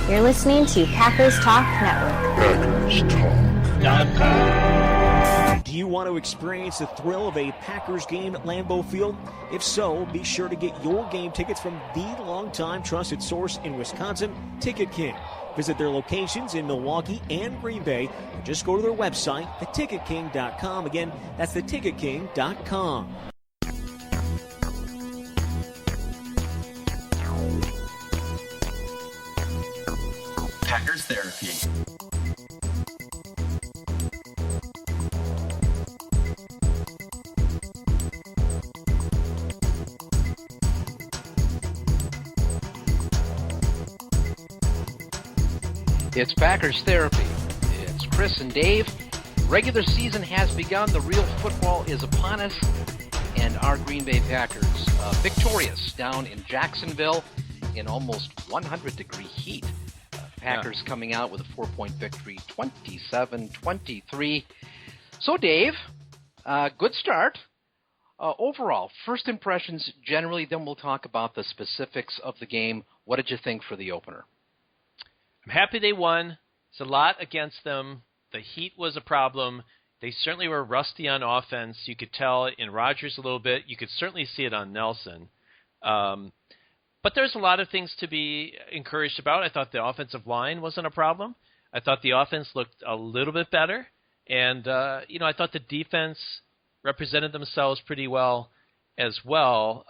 You're listening to Packers Talk Network. Do you want to experience the thrill of a Packers game at Lambeau Field? If so, be sure to get your game tickets from the longtime trusted source in Wisconsin, Ticket King. Visit their locations in Milwaukee and Green Bay, or just go to their website, theticketking.com. Again, that's theticketking.com. Packers Therapy. It's Packers Therapy. It's Chris and Dave. Regular season has begun. The real football is upon us. And our Green Bay Packers victorious down in Jacksonville in almost 100-degree heat. Packers coming out with a 4-point victory, 27-23. So, Dave, good start. Overall, first impressions generally, then we'll talk about the specifics of the game. What did you think for the opener? I'm happy they won. It's a lot against them. The heat was a problem. They certainly were rusty on offense. You could tell in Rodgers a little bit. You could certainly see it on Nelson. But there's a lot of things to be encouraged about. I thought the offensive line wasn't a problem. I thought the offense looked a little bit better. And, I thought the defense represented themselves pretty well as well.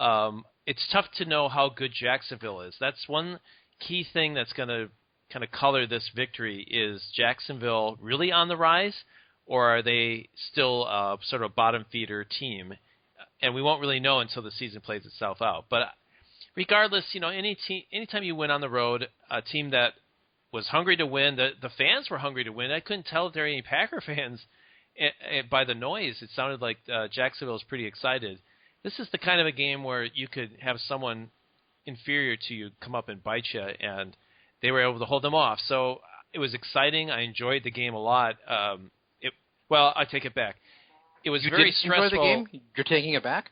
It's tough to know how good Jacksonville is. That's one key thing that's going to kind of color this victory. Is Jacksonville really on the rise, or are they still sort of a bottom feeder team? And we won't really know until the season plays itself out. But regardless, anytime you win on the road, a team that was hungry to win, the fans were hungry to win. I couldn't tell if there were any Packer fans by the noise. It sounded like Jacksonville was pretty excited. This is the kind of a game where you could have someone inferior to you come up and bite you, and they were able to hold them off. So it was exciting. I enjoyed the game a lot. I take it back. It was very stressful. Enjoy the game? You're taking it back?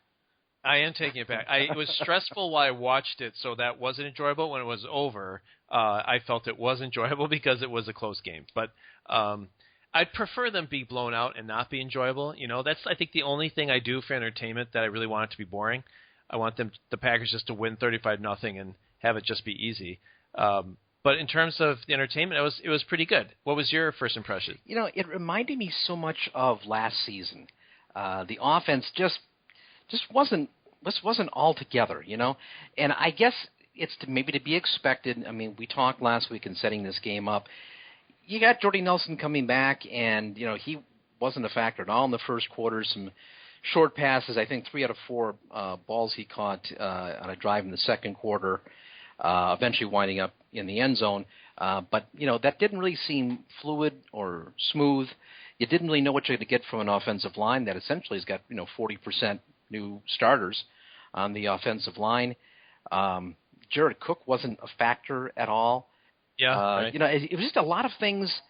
I am taking it back. It was stressful while I watched it, so that wasn't enjoyable. When it was over, I felt it was enjoyable because it was a close game. But I'd prefer them be blown out and not be enjoyable. That's, I think, the only thing I do for entertainment that I really want it to be boring. I want the Packers just to win 35-0 and have it just be easy. But in terms of the entertainment, it was pretty good. What was your first impression? It reminded me so much of last season. The offense just wasn't all together, And I guess it's maybe to be expected. I mean, we talked last week in setting this game up. You got Jordy Nelson coming back, and, he wasn't a factor at all in the first quarter. Some short passes, I think 3 out of 4 balls he caught on a drive in the second quarter, eventually winding up in the end zone. But, that didn't really seem fluid or smooth. You didn't really know what you're going to get from an offensive line that essentially has got, 40% new starters on the offensive line. Jared Cook wasn't a factor at all. Yeah, right. It was just a lot of things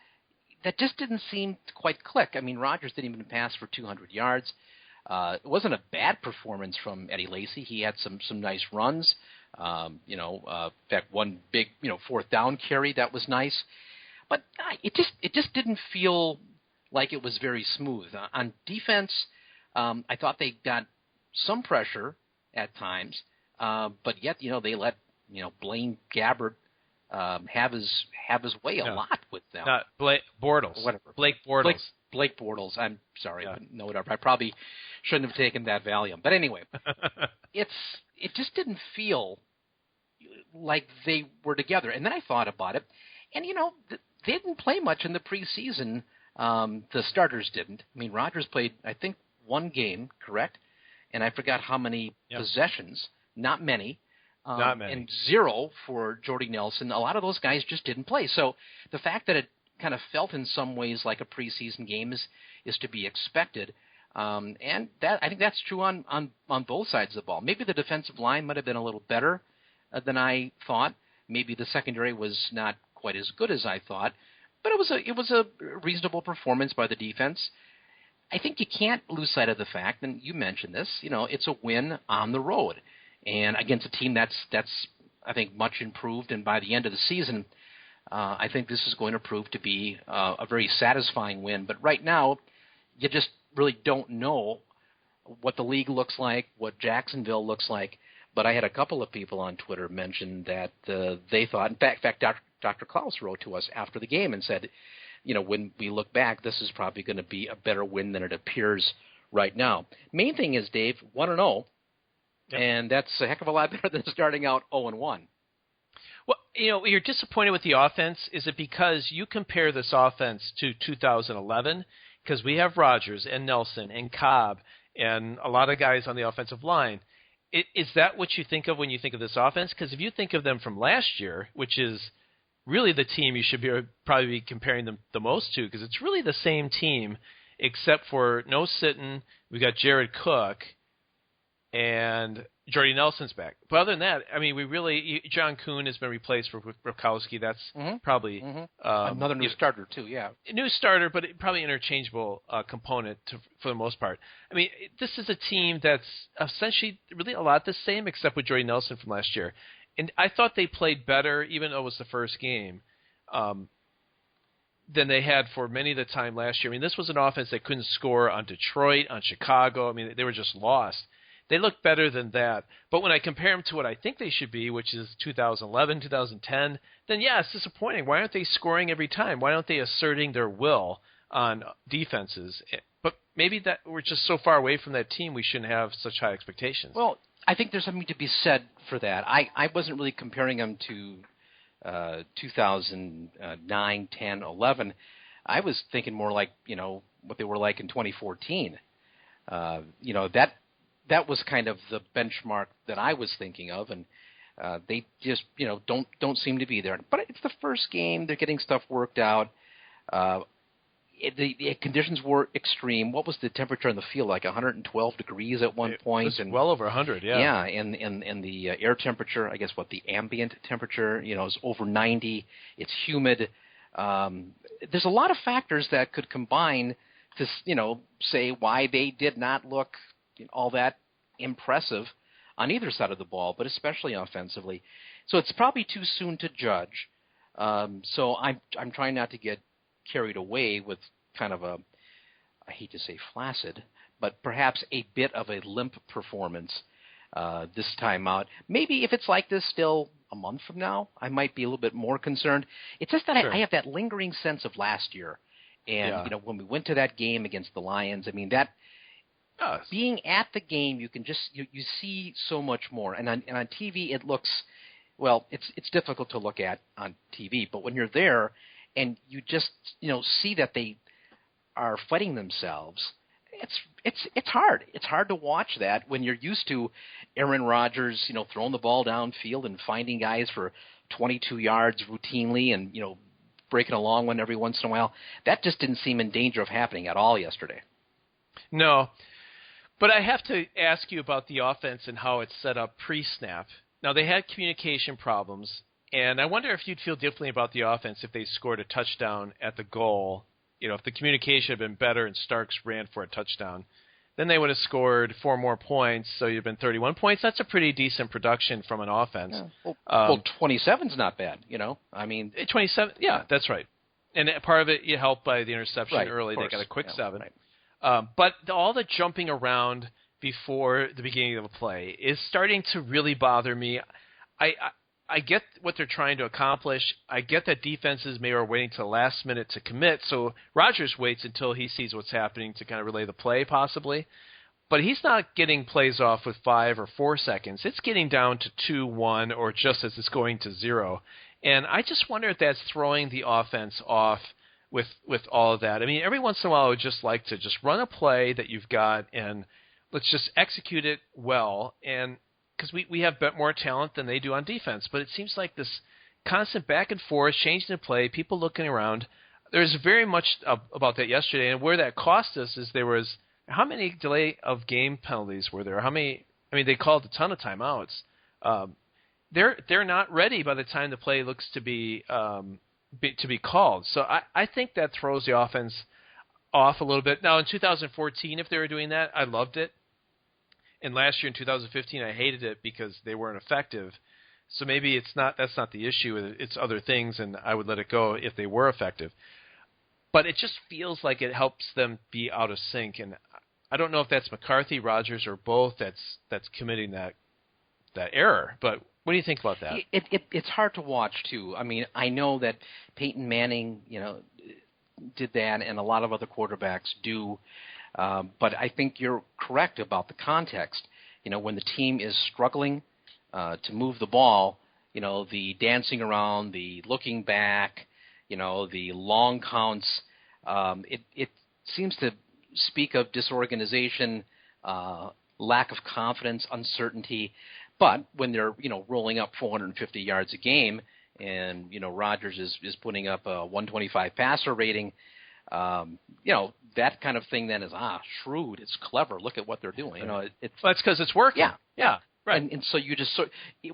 that just didn't seem to quite click. I mean, Rodgers didn't even pass for 200 yards. It wasn't a bad performance from Eddie Lacy. He had some nice runs. In fact, one big, 4th down carry that was nice. But it just didn't feel like it was very smooth. On defense, I thought they got some pressure at times, but yet, they let, Blaine Gabbert have his way a lot with them. Blake Bortles. Whatever. Blake Bortles. Blake Bortles. I'm sorry. Yeah. No, whatever. I probably shouldn't have taken that Valium. But anyway, it just didn't feel like they were together. And then I thought about it, and, they didn't play much in the preseason. The starters didn't. I mean, Rodgers played, I think, 1 game, correct? And I forgot how many possessions. Not many. Not many. And 0 for Jordy Nelson. A lot of those guys just didn't play. So the fact that it kind of felt in some ways like a preseason game is to be expected. And that I think that's true on both sides of the ball. Maybe the defensive line might have been a little better than I thought. Maybe the secondary was not quite as good as I thought. But it was a reasonable performance by the defense. I think you can't lose sight of the fact, and you mentioned this, it's a win on the road. And against a team that's I think, much improved, and by the end of the season, I think this is going to prove to be a very satisfying win. But right now, you just really don't know what the league looks like, what Jacksonville looks like. But I had a couple of people on Twitter mention that they thought, in fact, Dr. Klaus wrote to us after the game and said, when we look back, this is probably going to be a better win than it appears right now. Main thing is, Dave, 1-0, yep. And that's a heck of a lot better than starting out 0-1. Well, you're disappointed with the offense. Is it because you compare this offense to 2011? Because we have Rodgers and Nelson and Cobb and a lot of guys on the offensive line. Is that what you think of when you think of this offense? Because if you think of them from last year, which is really the team you should probably be comparing them the most to, because it's really the same team except for no Sitton. We got Jared Cook and Jordy Nelson's back. But other than that, I mean, John Kuhn has been replaced for Rukowski. That's probably another new starter too. Yeah, new starter, but probably interchangeable component for the most part. I mean, this is a team that's essentially really a lot the same, except with Jordy Nelson from last year. And I thought they played better, even though it was the first game, than they had for many of the time last year. I mean, this was an offense that couldn't score on Detroit, on Chicago. I mean, they were just lost. They look better than that. But when I compare them to what I think they should be, which is 2011, 2010, then yeah, it's disappointing. Why aren't they scoring every time? Why aren't they asserting their will on defenses? But maybe that we're just so far away from that team, we shouldn't have such high expectations. Well, I think there's something to be said for that. I wasn't really comparing them to 2009, 10, 11. I was thinking more like, what they were like in 2014. That was kind of the benchmark that I was thinking of, and they just, don't seem to be there. But it's the first game. They're getting stuff worked out. The conditions were extreme. What was the temperature in the field, like 112 degrees at one point? It was well over 100, yeah. Yeah, and the air temperature, I guess the ambient temperature, is over 90. It's humid. There's a lot of factors that could combine to, say why they did not look all that impressive on either side of the ball, but especially offensively. So it's probably too soon to judge. So I'm trying not to get carried away with kind of I hate to say flaccid, but perhaps a bit of a limp performance this time out. Maybe if it's like this still a month from now, I might be a little bit more concerned. It's just that I have that lingering sense of last year. And, when we went to that game against the Lions, I mean, that being at the game, you can just you see so much more. And on TV, it looks, well, it's difficult to look at on TV. But when you're there and you just, see that they are fighting themselves, it's hard. It's hard to watch that when you're used to Aaron Rodgers, throwing the ball downfield and finding guys for 22 yards routinely and, breaking a long one every once in a while. That just didn't seem in danger of happening at all yesterday. No. But I have to ask you about the offense and how it's set up pre-snap. Now, they had communication problems, and I wonder if you'd feel differently about the offense if they scored a touchdown at the goal. If the communication had been better and Starks ran for a touchdown, then they would have scored 4 more points, so you'd have been 31 points. That's a pretty decent production from an offense. Yeah. Well, 27's not bad, I mean, 27, yeah, that's right. And part of it you helped by the interception early. They got a quick 7. Right. But all the jumping around before the beginning of a play is starting to really bother me. I get what they're trying to accomplish. I get that defenses maybe are waiting to the last minute to commit, so Rodgers waits until he sees what's happening to kind of relay the play possibly. But he's not getting plays off with 5 or 4 seconds. It's getting down to 2, 1, or just as it's going to 0. And I just wonder if that's throwing the offense off with all of that. I mean, every once in a while I would just like to just run a play that you've got and let's just execute it well, and because we have more talent than they do on defense. But it seems like this constant back and forth, changing the play, people looking around. There's very much about that yesterday, and where that cost us is there was how many delay of game penalties were there? How many? I mean, they called a ton of timeouts. They're not ready by the time the play looks to be called. So I think that throws the offense off a little bit. Now in 2014, if they were doing that, I loved it. And last year in 2015, I hated it because they weren't effective. So maybe that's not the issue. It's other things, and I would let it go if they were effective. But it just feels like it helps them be out of sync, and I don't know if that's McCarthy, Rodgers, or both that's committing that error. But what do you think about that? It's hard to watch too. I mean, I know that Peyton Manning, did that, and a lot of other quarterbacks do. But I think you're correct about the context. When the team is struggling to move the ball, the dancing around, the looking back, the long counts, it seems to speak of disorganization, lack of confidence, uncertainty. But when they're, rolling up 450 yards a game and, Rodgers is putting up a 125 passer rating, that kind of thing then is, shrewd, it's clever, look at what they're doing. That's because it's working. Yeah. Right. And so you just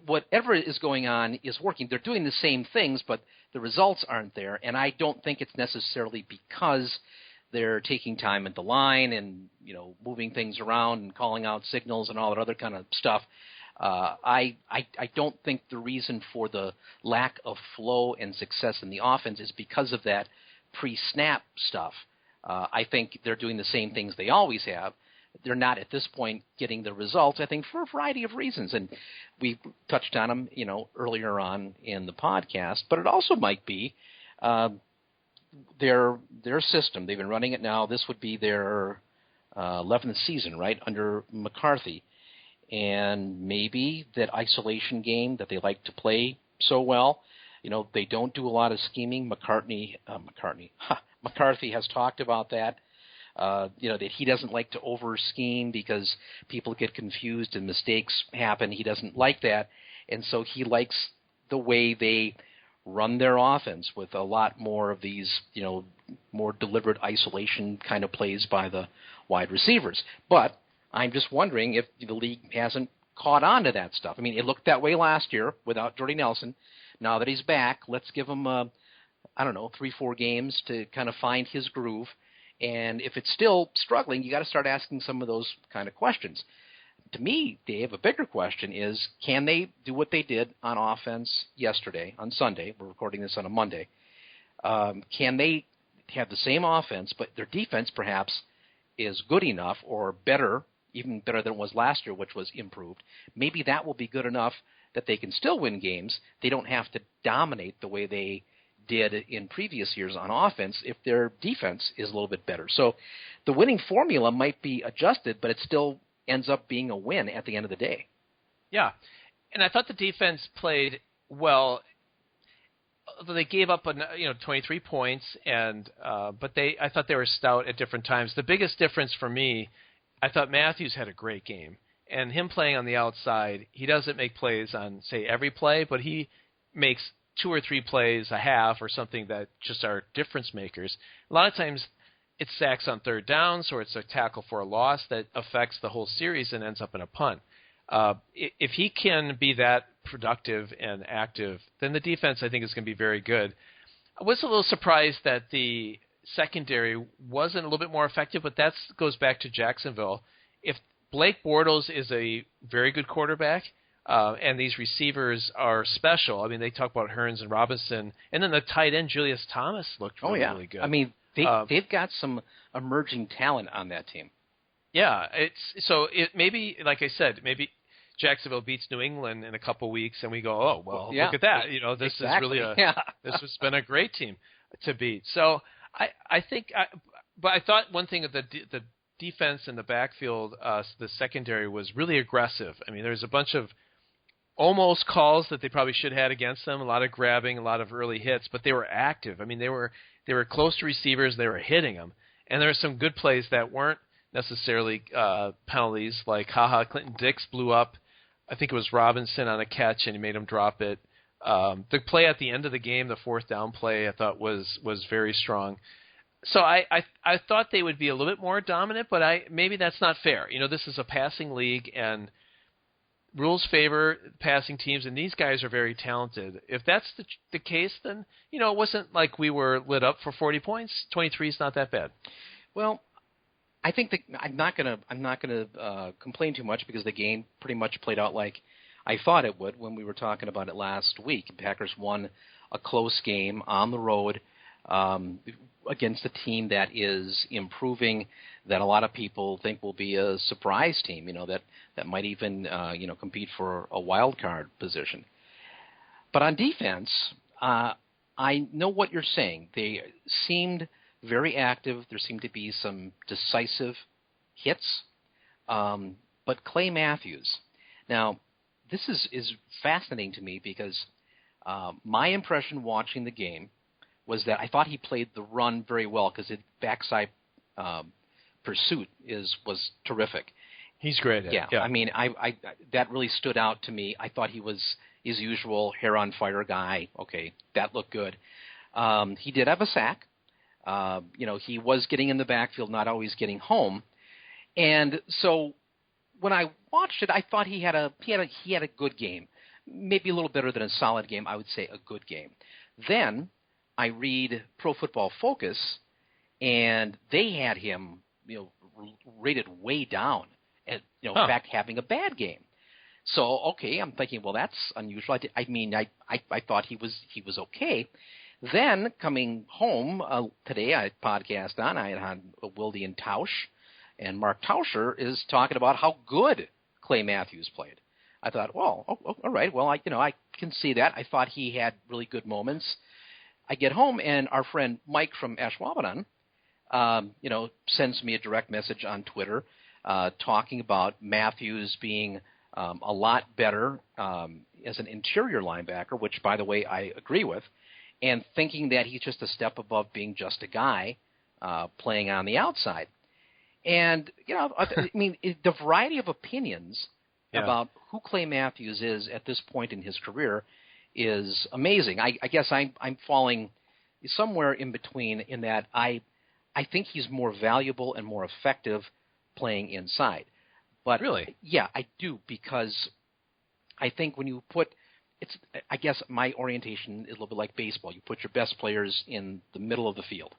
whatever is going on is working. They're doing the same things, but the results aren't there. And I don't think it's necessarily because they're taking time at the line and, moving things around and calling out signals and all that other kind of stuff. I don't think the reason for the lack of flow and success in the offense is because of that pre-snap stuff. I think they're doing the same things they always have. They're not at this point getting the results, I think, for a variety of reasons. And we touched on them, earlier on in the podcast. But it also might be their system. They've been running it now. This would be their 11th season, right, under McCarthy. And maybe that isolation game that they like to play so well, they don't do a lot of scheming. McCarthy has talked about that. That he doesn't like to over-scheme because people get confused and mistakes happen. He doesn't like that. And so he likes the way they run their offense with a lot more of these, more deliberate isolation kind of plays by the wide receivers. But I'm just wondering if the league hasn't caught on to that stuff. I mean, it looked that way last year without Jordy Nelson. Now that he's back, let's give him, 3-4 games to kind of find his groove. And if it's still struggling, you got to start asking some of those kind of questions. To me, Dave, a bigger question is, can they do what they did on offense yesterday, on Sunday? We're recording this on a Monday. Can they have the same offense, but their defense perhaps is good enough or better, even better than it was last year, which was improved? Maybe that will be good enough that they can still win games. They don't have to dominate the way they did in previous years on offense if their defense is a little bit better. So the winning formula might be adjusted, but it still ends up being a win at the end of the day. Yeah, and I thought the defense played well. They gave up 23 points, and but I thought they were stout at different times. The biggest difference for me, I thought Matthews had a great game, and him playing on the outside, he doesn't make plays on, say, every play, but he makes 2 or 3 plays a half or something that just are difference makers. A lot of times it's sacks on third downs or it's a tackle for a loss that affects the whole series and ends up in a punt. If he can be that productive and active, then the defense, I think, is going to be very good. I was a little surprised that the secondary wasn't a little bit more effective, but that goes back to Jacksonville. If Blake Bortles is a very good quarterback, and these receivers are special. I mean, they talk about Hearns and Robinson, and then the tight end Julius Thomas looked really good. I mean, they've got some emerging talent on that team. Yeah, it maybe, like I said, maybe Jacksonville beats New England in a couple weeks, and we go, oh well, look at that. This is really this has been a great team to beat. So I think, but I thought one thing of the defense in the backfield, the secondary was really aggressive. I mean, there's a bunch of almost calls that they probably should have had against them, a lot of grabbing, a lot of early hits, but they were active. I mean, they were close to receivers, they were hitting them. And there were some good plays that weren't necessarily penalties, like Clinton Dix blew up, I think it was Robinson on a catch, and he made him drop it. The play at the end of the game, the 4th down play, I thought was very strong. So I thought they would be a little bit more dominant, but maybe that's not fair. This is a passing league, and rules favor passing teams, and these guys are very talented. If that's the case, then it wasn't like we were lit up for 40 points. 23 is not that bad. Well, I think that I'm not gonna complain too much because the game pretty much played out like I thought it would when we were talking about it last week. Packers won a close game on the road against a team that is improving, that a lot of people think will be a surprise team, that might even compete for a wild card position. But on defense, I know what you're saying. They seemed very active. There seemed to be some decisive hits. But Clay Matthews. Now, this is fascinating to me because my impression watching the game was that I thought he played the run very well because his backside pursuit was terrific. He's great at it. Yeah. I mean, I that really stood out to me. I thought he was his usual hair-on-fire guy. Okay, that looked good. He did have a sack. He was getting in the backfield, not always getting home. And so when I watched it, I thought he had a good game. Maybe a little better than a solid game. I would say a good game. Then I read Pro Football Focus, and they had him rated way down. And, in fact, having a bad game. So, okay, I'm thinking, well, that's unusual. I thought he was okay. Then, coming home today, I had podcast on. I had Wilde and Tausch, and Mark Tauscher is talking about how good Clay Matthews played. I thought, well, all right. Well, I can see that. I thought he had really good moments. I get home, and our friend Mike from Ashwaubenon, sends me a direct message on Twitter talking about Matthews being a lot better as an interior linebacker, which, by the way, I agree with, and thinking that he's just a step above being just a guy playing on the outside. And, the variety of opinions about who Clay Matthews is at this point in his career is amazing. I guess I'm falling somewhere in between in that I think he's more valuable and more effective playing inside. But really? Yeah, I do, because I think when you put I guess my orientation is a little bit like baseball. You put your best players in the middle of the field.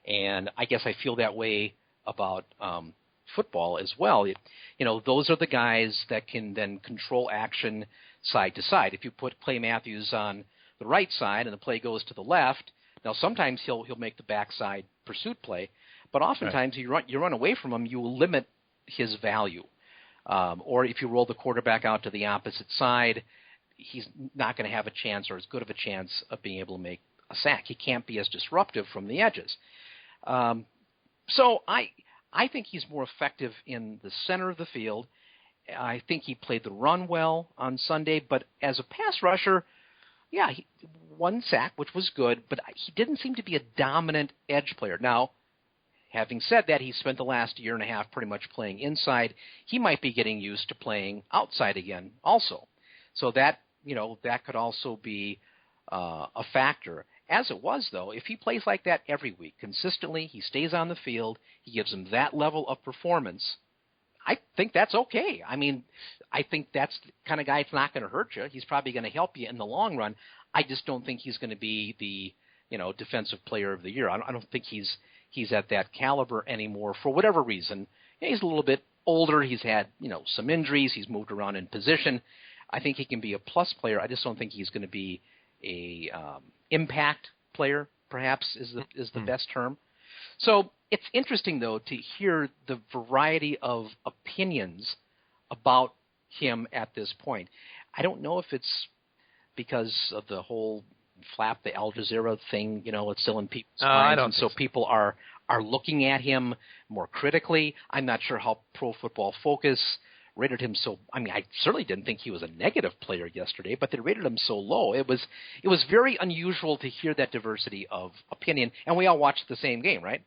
And I guess I feel that way about football as well. Those are the guys that can then control action side to side. If you put Clay Matthews on the right side and the play goes to the left, now sometimes he'll make the backside pursuit play, but oftentimes you run away from him, you will limit his value. Or if you roll the quarterback out to the opposite side, he's not going to have a chance or as good of a chance of being able to make a sack. He can't be as disruptive from the edges. So I think he's more effective in the center of the field. I think he played the run well on Sunday, but as a pass rusher, one sack, which was good, but he didn't seem to be a dominant edge player. Now, having said that, he spent the last year and a half pretty much playing inside. He might be getting used to playing outside again also. So that could also be a factor. As it was, though, if he plays like that every week, consistently, he stays on the field, he gives him that level of performance, I think that's okay. I mean, I think that's the kind of guy that's not going to hurt you. He's probably going to help you in the long run. I just don't think he's going to be the, defensive player of the year. I don't think he's at that caliber anymore for whatever reason. He's a little bit older. He's had, some injuries. He's moved around in position. I think he can be a plus player. I just don't think he's going to be a impact player, perhaps is the best term. So it's interesting, though, to hear the variety of opinions about him at this point. I don't know if it's because of the whole flap the Al Jazeera thing, it's still in people's minds, and so people are looking at him more critically. I'm not sure how Pro Football Focus rated him so. I mean, I certainly didn't think he was a negative player yesterday, but they rated him so low. It was very unusual to hear that diversity of opinion, and we all watched the same game, right?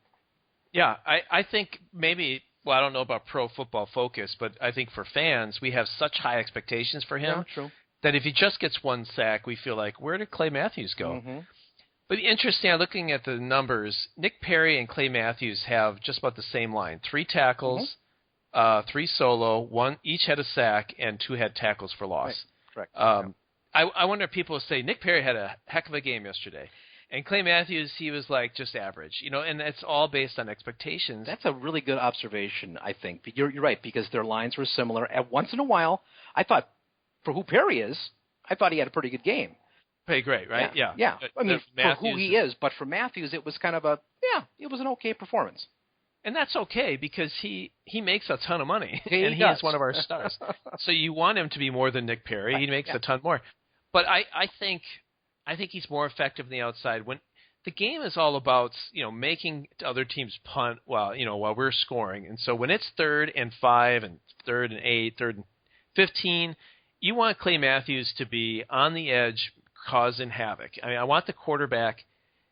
Yeah, I think maybe. Well, I don't know about Pro Football Focus, but I think for fans, we have such high expectations for him that if he just gets one sack, we feel like, where did Clay Matthews go? Mm-hmm. But interesting, looking at the numbers, Nick Perry and Clay Matthews have just about the same line: 3 tackles. 3 solo, 1 each had a sack, and 2 had tackles for loss. Right. Correct. I wonder if people will say Nick Perry had a heck of a game yesterday, and Clay Matthews, he was like just average, and it's all based on expectations. That's a really good observation, I think. You're right, because their lines were similar. Once in a while, I thought for who Perry is, I thought he had a pretty good game. Pretty great, right? Yeah. I mean, Matthews, for who he is, but for Matthews, it was kind of it was an okay performance. And that's okay because he makes a ton of money, and he does. is one of our stars. So you want him to be more than Nick Perry. He makes a ton more. But I think he's more effective on the outside. When the game is all about making other teams punt while we're scoring, and so when it's 3rd and 5 and 3rd and 8, 3rd and 15, you want Clay Matthews to be on the edge, causing havoc. I mean, I want the quarterback,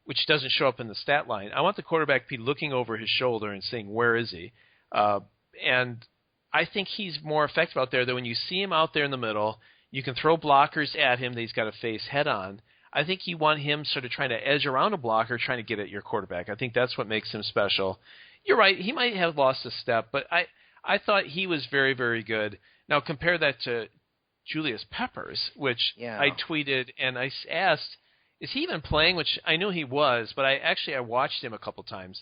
which doesn't show up in the stat line. I want the quarterback to be looking over his shoulder and saying, where is he? And I think he's more effective out there, that when you see him out there in the middle, you can throw blockers at him that he's got to face head on. I think you want him sort of trying to edge around a blocker, trying to get at your quarterback. I think that's what makes him special. You're right, he might have lost a step, but I thought he was very, very good. Now compare that to Julius Peppers, which I tweeted, and I asked, is he even playing? Which I knew he was, but I watched him a couple times,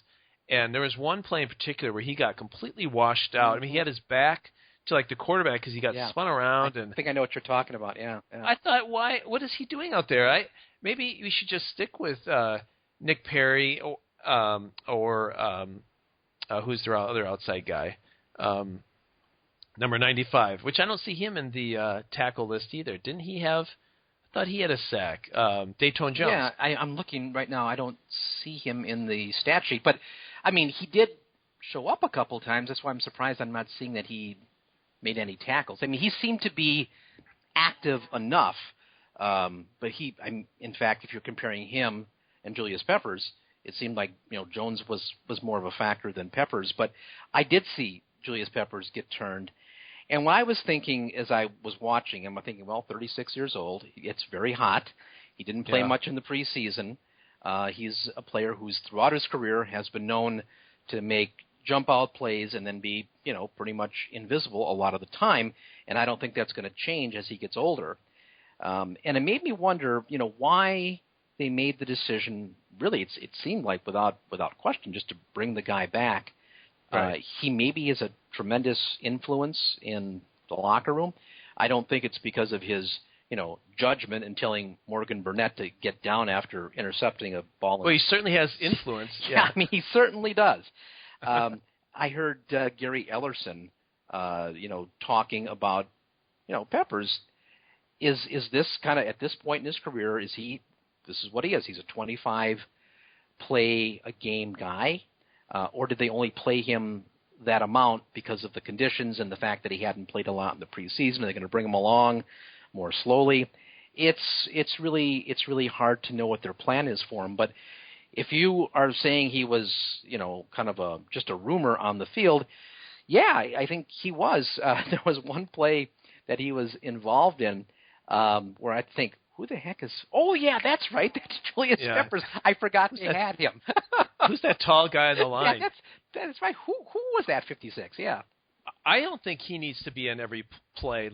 and there was one play in particular where he got completely washed out. I mean, he had his back to like the quarterback because he got spun around. I think I know what you're talking about. Yeah. I thought, what is he doing out there? Maybe we should just stick with Nick Perry or who's their other outside guy, number 95, which I don't see him in the tackle list either. Didn't he have? I thought he had a sack. Dayton Jones. Yeah, I'm looking right now. I don't see him in the stat sheet, but I mean, he did show up a couple times. That's why I'm surprised I'm not seeing that he made any tackles. I mean, he seemed to be active enough, but in fact, if you're comparing him and Julius Peppers, it seemed like Jones was more of a factor than Peppers. But I did see Julius Peppers get turned. And what I was thinking as I was watching him, I'm thinking, 36 years old. It's very hot. He didn't play much in the preseason. He's a player who's throughout his career has been known to make jump out plays and then be, pretty much invisible a lot of the time. And I don't think that's going to change as he gets older. And it made me wonder, why they made the decision. Really, it seemed like without question, just to bring the guy back. Right. He maybe is a tremendous influence in the locker room. I don't think it's because of his, judgment in telling Morgan Burnett to get down after intercepting a ball. Well, he certainly has influence. Yeah, I mean, he certainly does. I heard Gary Ellerson, talking about, Peppers. Is this kind of at this point in his career? This is what he is. He's a 25 play a game guy. Or did they only play him that amount because of the conditions and the fact that he hadn't played a lot in the preseason? Are they going to bring him along more slowly? It's really hard to know what their plan is for him. But if you are saying he was, kind of just a rumor on the field, I think he was. There was one play that he was involved in where I think, who the heck is? Oh yeah, that's right. That's Julius Peppers. I forgot they had him. Who's that tall guy on the line? Yeah, that's right. Who was that? 56. Yeah. I don't think he needs to be in every play.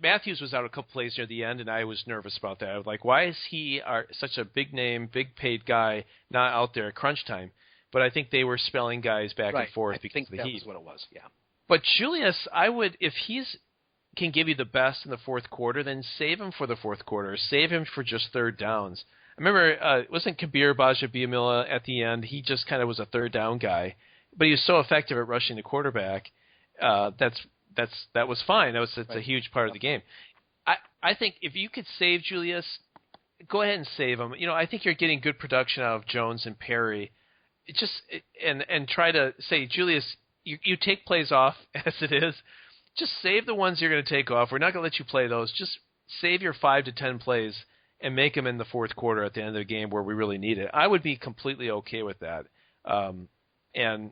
Matthews was out a couple plays near the end, and I was nervous about that. I was like, why is he such a big name, big paid guy not out there at crunch time? But I think they were spelling guys back and forth because of the heat. I think that was what it was. Yeah. But Julius, I would, if can give you the best in the fourth quarter, then save him for the fourth quarter. Save him for just third downs. I remember, wasn't Kabir Bajabiamila at the end? He just kind of was a third down guy, but he was so effective at rushing the quarterback. That was fine. That's a huge part of the game. I think if you could save Julius, go ahead and save him. I think you're getting good production out of Jones and Perry. And try to say, Julius, you take plays off as it is. Just save the ones you're going to take off. We're not going to let you play those. Just save your 5 to 10 plays and make them in the fourth quarter at the end of the game where we really need it. I would be completely okay with that. And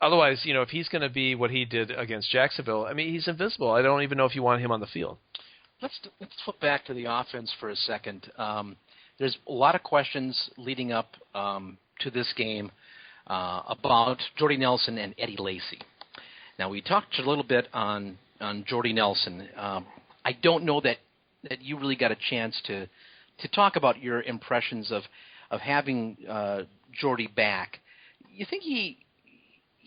otherwise, if he's going to be what he did against Jacksonville, I mean, he's invisible. I don't even know if you want him on the field. Let's flip back to the offense for a second. There's a lot of questions leading up to this game about Jordy Nelson and Eddie Lacy. Now, we talked a little bit on Jordy Nelson. I don't know that you really got a chance to talk about your impressions of having Jordy back. You think he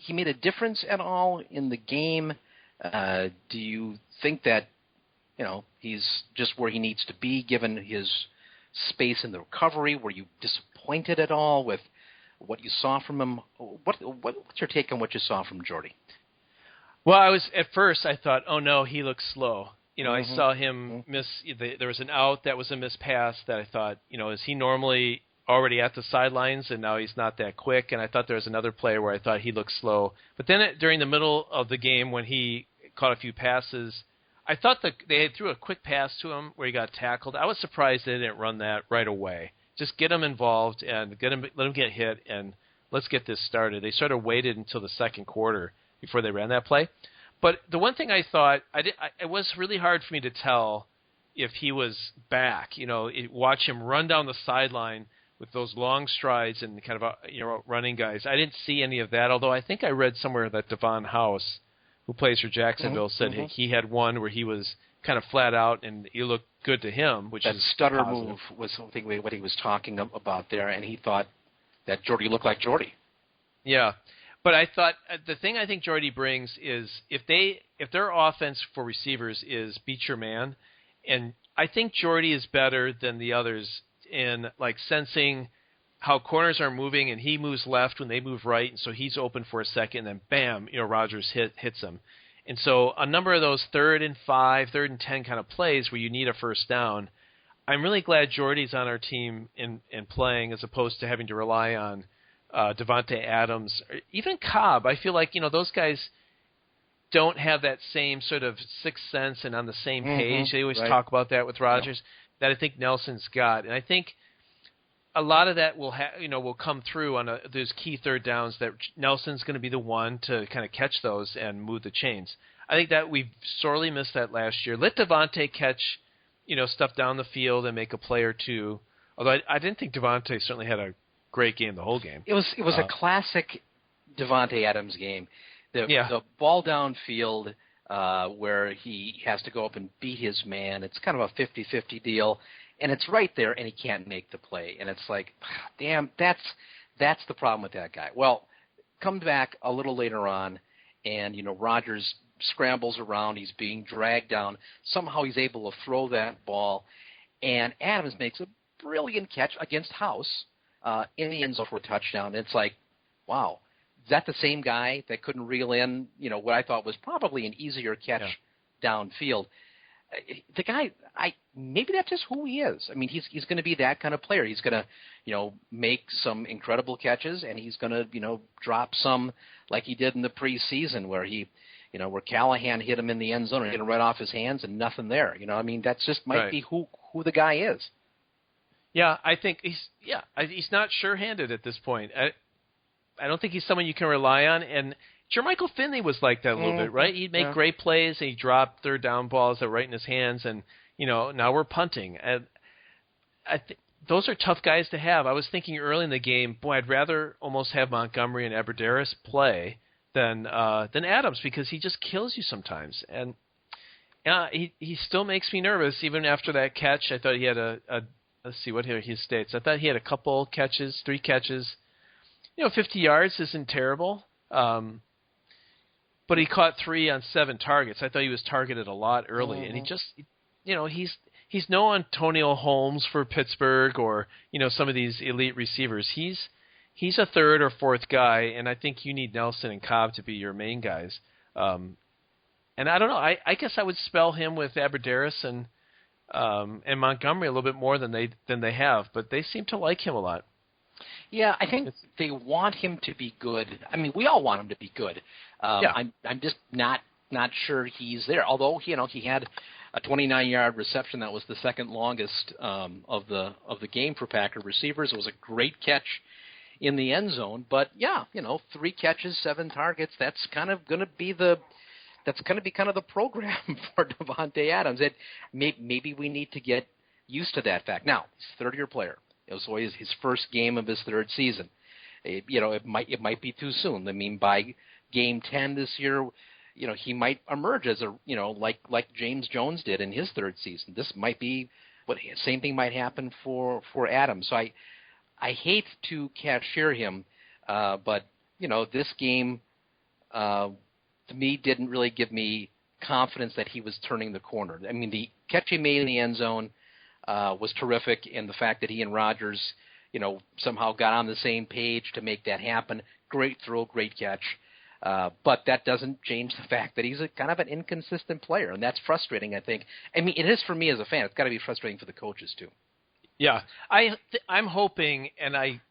made a difference at all in the game? Do you think that He's just where he needs to be given his space in the recovery. Were you disappointed at all with what you saw from him? What's your take on what you saw from Jordy? Well, at first I thought, oh no, he looks slow. I saw him miss. There was an out that was a missed pass that I thought, is he normally already at the sidelines and now he's not that quick? And I thought there was another play where I thought he looked slow. But then during the middle of the game when he caught a few passes, I thought they threw a quick pass to him where he got tackled. I was surprised they didn't run that right away. Just get him involved and let him get hit and let's get this started. They sort of waited until the second quarter before they ran that play. But the one thing I thought, it was really hard for me to tell if he was back. Watch him run down the sideline with those long strides and kind of running guys. I didn't see any of that, although I think I read somewhere that Devon House, who plays for Jacksonville, said he had one where he was kind of flat out and he looked good to him, which that is stutter positive. move was something what he was talking about there, and he thought that Jordy looked like Jordy. Yeah. But I thought the thing I think Jordy brings is if their offense for receivers is beat your man, and I think Jordy is better than the others in like sensing how corners are moving and he moves left when they move right, and so he's open for a second, and then bam, Rodgers hits him. And so a number of those 3rd and 5, 3rd and 10 kind of plays where you need a first down, I'm really glad Jordy's on our team and playing as opposed to having to rely on Davante Adams, or even Cobb. I feel like, those guys don't have that same sort of sixth sense and on the same page. They always talk about that with Rodgers that I think Nelson's got. And I think a lot of that will come through on those key third downs that Nelson's going to be the one to kind of catch those and move the chains. I think that we've sorely missed that last year. Let Davante catch, stuff down the field and make a play or two. Although I didn't think Davante certainly had a great game the whole game. It was a classic Davante Adams game. The ball downfield where he has to go up and beat his man. It's kind of a 50-50 deal, and it's right there, and he can't make the play. And it's like, damn, that's the problem with that guy. Well, come back a little later on, and Rodgers scrambles around. He's being dragged down. Somehow he's able to throw that ball, and Adams makes a brilliant catch against House in the end zone for a touchdown. And it's like, wow, is that the same guy that couldn't reel in, what I thought was probably an easier catch downfield? The guy, maybe that's just who he is. I mean, he's going to be that kind of player. He's going to, make some incredible catches, and he's going to, drop some like he did in the preseason where where Callahan hit him in the end zone and hit him right off his hands and nothing there. I mean, that's just might be who the guy is. Yeah, I think he's not sure-handed at this point. I don't think he's someone you can rely on. And Jermichael Finley was like that a little bit, right? He'd make great plays, and he'd drop third down balls that were right in his hands, and now we're punting. And I think those are tough guys to have. I was thinking early in the game, boy, I'd rather almost have Montgomery and Aberderis play than Adams because he just kills you sometimes. And he still makes me nervous even after that catch. I thought he had let's see what he states. I thought he had a couple catches, 3 catches. 50 yards isn't terrible, but he caught 3 on 7 targets. I thought he was targeted a lot early, and he just, he's no Antonio Holmes for Pittsburgh or some of these elite receivers. He's a 3rd or 4th guy, and I think you need Nelson and Cobb to be your main guys. And I don't know. I guess I would spell him with Aberderis and Montgomery a little bit more than they have, but they seem to like him a lot. Yeah, I think they want him to be good. I mean, we all want him to be good. I'm just not sure he's there. Although he had a 29-yard reception that was the second longest of the game for Packer receivers. It was a great catch in the end zone. But 3 catches, 7 targets. That's kind of going to be the program for Davante Adams. Maybe we need to get used to that fact. Now, he's a third-year player. It was always his first game of his 3rd season. It might be too soon. I mean, by game 10 this year, he might emerge as like James Jones did in his 3rd season. This might be same thing might happen for Adams. So I hate to cashier him, but this game to me didn't really give me confidence that he was turning the corner. I mean, the catch he made in the end zone was terrific, and the fact that he and Rodgers, somehow got on the same page to make that happen. Great throw, great catch. But that doesn't change the fact that he's a kind of an inconsistent player, and that's frustrating, I think. I mean, it is for me as a fan. It's got to be frustrating for the coaches, too. Yeah. I'm hoping, and I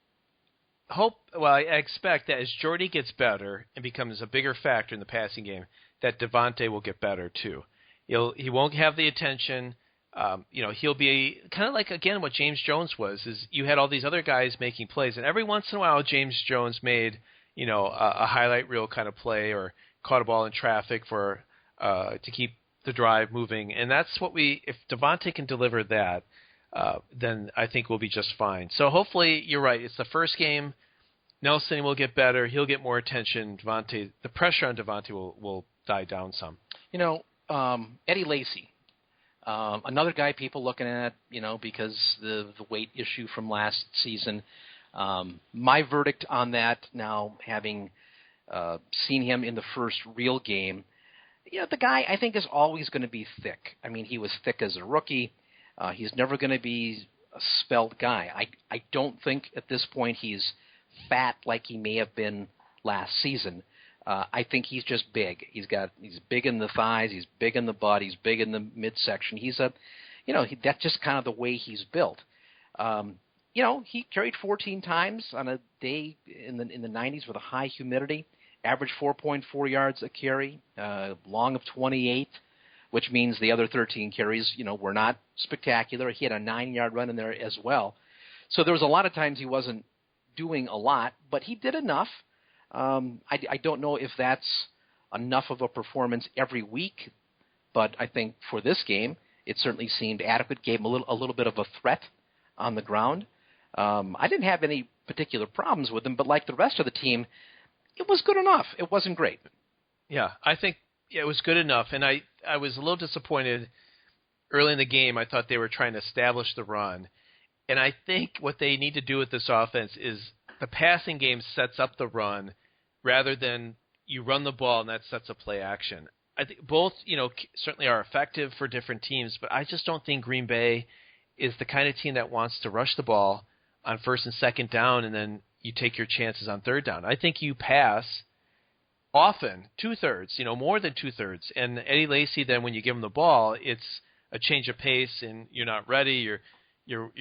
expect that as Jordy gets better and becomes a bigger factor in the passing game, that Davante will get better, too. He won't have the attention. He'll be kind of like, again, what James Jones was, is you had all these other guys making plays, and every once in a while James Jones made a highlight reel kind of play or caught a ball in traffic to keep the drive moving. And that's what if Davante can deliver that, then I think we'll be just fine. So hopefully you're right. It's the first game. Nelson will get better. He'll get more attention. The pressure on Davante will die down some. Eddie Lacy, another guy people looking at, because the weight issue from last season. My verdict on that now, having seen him in the first real game, the guy I think is always going to be thick. I mean, he was thick as a rookie. He's never going to be a svelte guy. I don't think at this point he's fat like he may have been last season. I think he's just big. He's big in the thighs. He's big in the butt. He's big in the midsection. That's just kind of the way he's built. He carried 14 times on a day in the 90s with a high humidity, averaged 4.4 yards a carry, long of 28, which means the other 13 carries, were not spectacular. He had a 9-yard run in there as well. So there was a lot of times he wasn't doing a lot, but he did enough. I don't know if that's enough of a performance every week, but I think for this game, it certainly seemed adequate, gave him a little bit of a threat on the ground. I didn't have any particular problems with him, but like the rest of the team, it was good enough. It wasn't great. Yeah, I think it was good enough, and I was a little disappointed early in the game. I thought they were trying to establish the run, and I think what they need to do with this offense is the passing game sets up the run rather than you run the ball and that sets up play action. I think both, certainly are effective for different teams, but I just don't think Green Bay is the kind of team that wants to rush the ball on first and second down and then you take your chances on third down. I think you pass often, 2/3, more than 2/3. And Eddie Lacy, then when you give him the ball, it's a change of pace and you're not ready. You're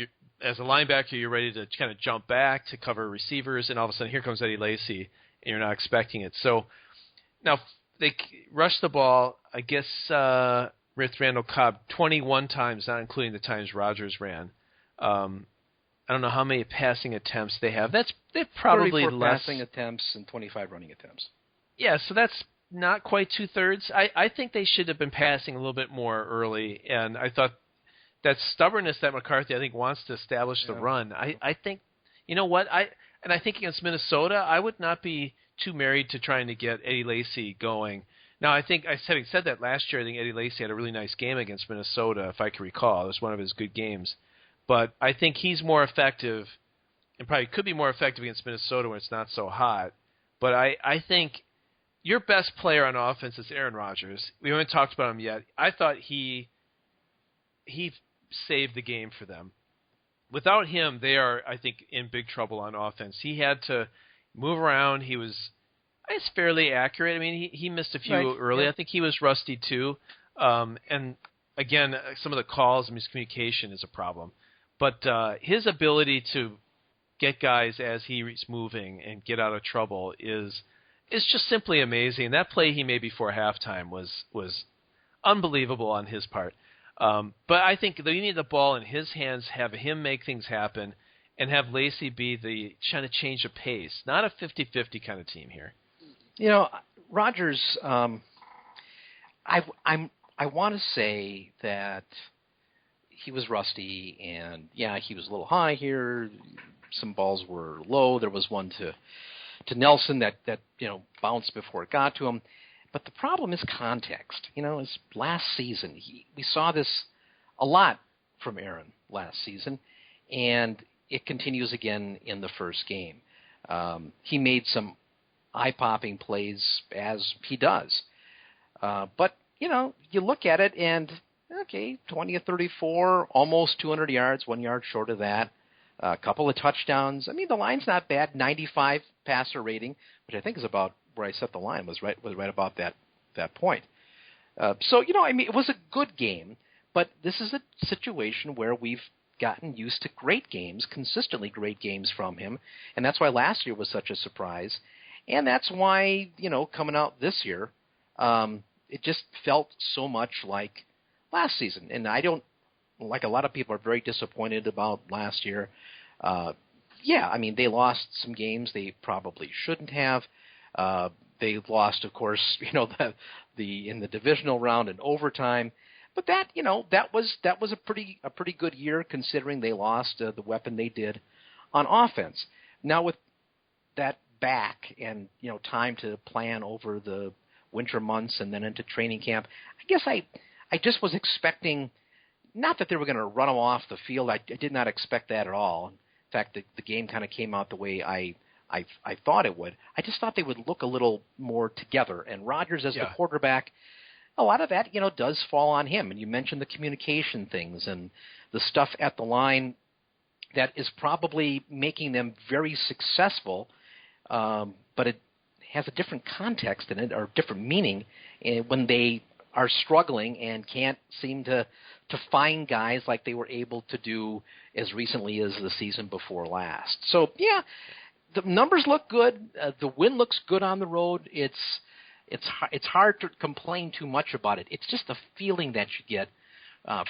as a linebacker, you're ready to kind of jump back to cover receivers, and all of a sudden here comes Eddie Lacy, and you're not expecting it. So now they rushed the ball, I guess, with Randall Cobb 21 times, not including the times Rodgers ran. I don't know how many passing attempts they have. They're probably less. Passing attempts and 25 running attempts. Yeah, so that's not quite 2/3. I think they should have been passing a little bit more early, and I thought that stubbornness that McCarthy, I think, wants to establish the run. I think, you know what, I think against Minnesota, I would not be too married to trying to get Eddie Lacy going. Now, having said that, last year I think Eddie Lacy had a really nice game against Minnesota, if I can recall. It was one of his good games. But I think he's more effective, and probably could be more effective against Minnesota when it's not so hot. But I think your best player on offense is Aaron Rodgers. We haven't talked about him yet. I thought he saved the game for them. Without him, they are, I think, in big trouble on offense. He had to move around. He was, I guess, fairly accurate. I mean, he missed a few early. Yeah. I think he was rusty too. And again, some of the calls and miscommunication is a problem. But his ability to get guys as he's moving and get out of trouble is just simply amazing. That play he made before halftime was unbelievable on his part. But I think you need the ball in his hands, have him make things happen, and have Lacy be the trying to change the pace. Not a 50-50 kind of team here. Rodgers, I want to say that he was rusty, and yeah, he was a little high here. Some balls were low. There was one to Nelson that bounced before it got to him. But the problem is context. As last season, we saw this a lot from Aaron last season, and it continues again in the first game. He made some eye-popping plays, as he does. But, you look at it and, okay, 20 of 34, almost 200 yards, 1 yard short of that. A couple of touchdowns. I mean, the line's not bad. 95 passer rating, which I think is about where I set the line. Was right about that point. It was a good game, but this is a situation where we've gotten used to great games, consistently great games from him, and that's why last year was such a surprise, and that's why coming out this year, it just felt so much like last season, and I don't. Like a lot of people are very disappointed about last year. They lost some games they probably shouldn't have. They lost, of course, in the divisional round in overtime. But that was a pretty good year considering they lost the weapon they did on offense. Now with that back and time to plan over the winter months and then into training camp, I guess I just was expecting. Not that they were going to run them off the field. I did not expect that at all. In fact, the game kind of came out the way I thought it would. I just thought they would look a little more together. And Rodgers as the quarterback, a lot of that, does fall on him. And you mentioned the communication things and the stuff at the line that is probably making them very successful, but it has a different context in it or different meaning when they are struggling and can't seem to find guys like they were able to do as recently as the season before last. So, the numbers look good. The win looks good on the road. It's hard to complain too much about it. It's just the feeling that you get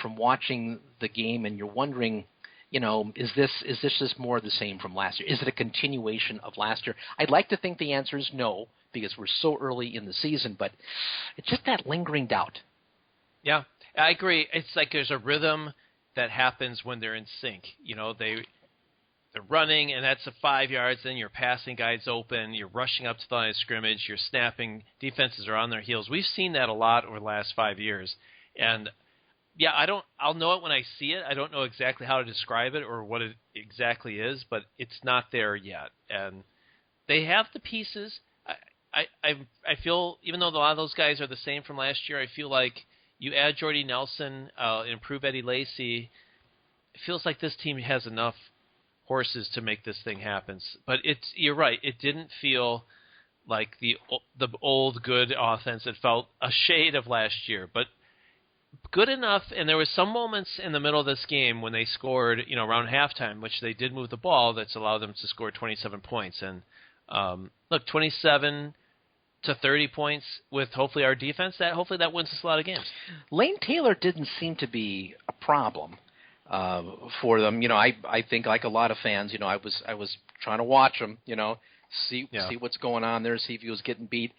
from watching the game, and you're wondering, is this just more of the same from last year? Is it a continuation of last year? I'd like to think the answer is no, because we're so early in the season, but it's just that lingering doubt. Yeah, I agree. It's like there's a rhythm that happens when they're in sync. They're running, and that's 5 yards. Then your passing guy's open. You're rushing up to the line of scrimmage. You're snapping. Defenses are on their heels. We've seen that a lot over the last 5 years. And, I'll know it when I see it. I don't know exactly how to describe it or what it exactly is, but it's not there yet. And they have the pieces. I feel, even though a lot of those guys are the same from last year, I feel like you add Jordy Nelson, improve Eddie Lacy, it feels like this team has enough horses to make this thing happen. But you're right, it didn't feel like the old good offense. It felt a shade of last year, but good enough. And there was some moments in the middle of this game when they scored, around halftime, which they did move the ball, that's allowed them to score 27 points. And 27 to 30 points with hopefully our defense, hopefully that wins us a lot of games. Lane Taylor didn't seem to be a problem for them. I think like a lot of fans, I was trying to watch him, see what's going on there, see if he was getting beat.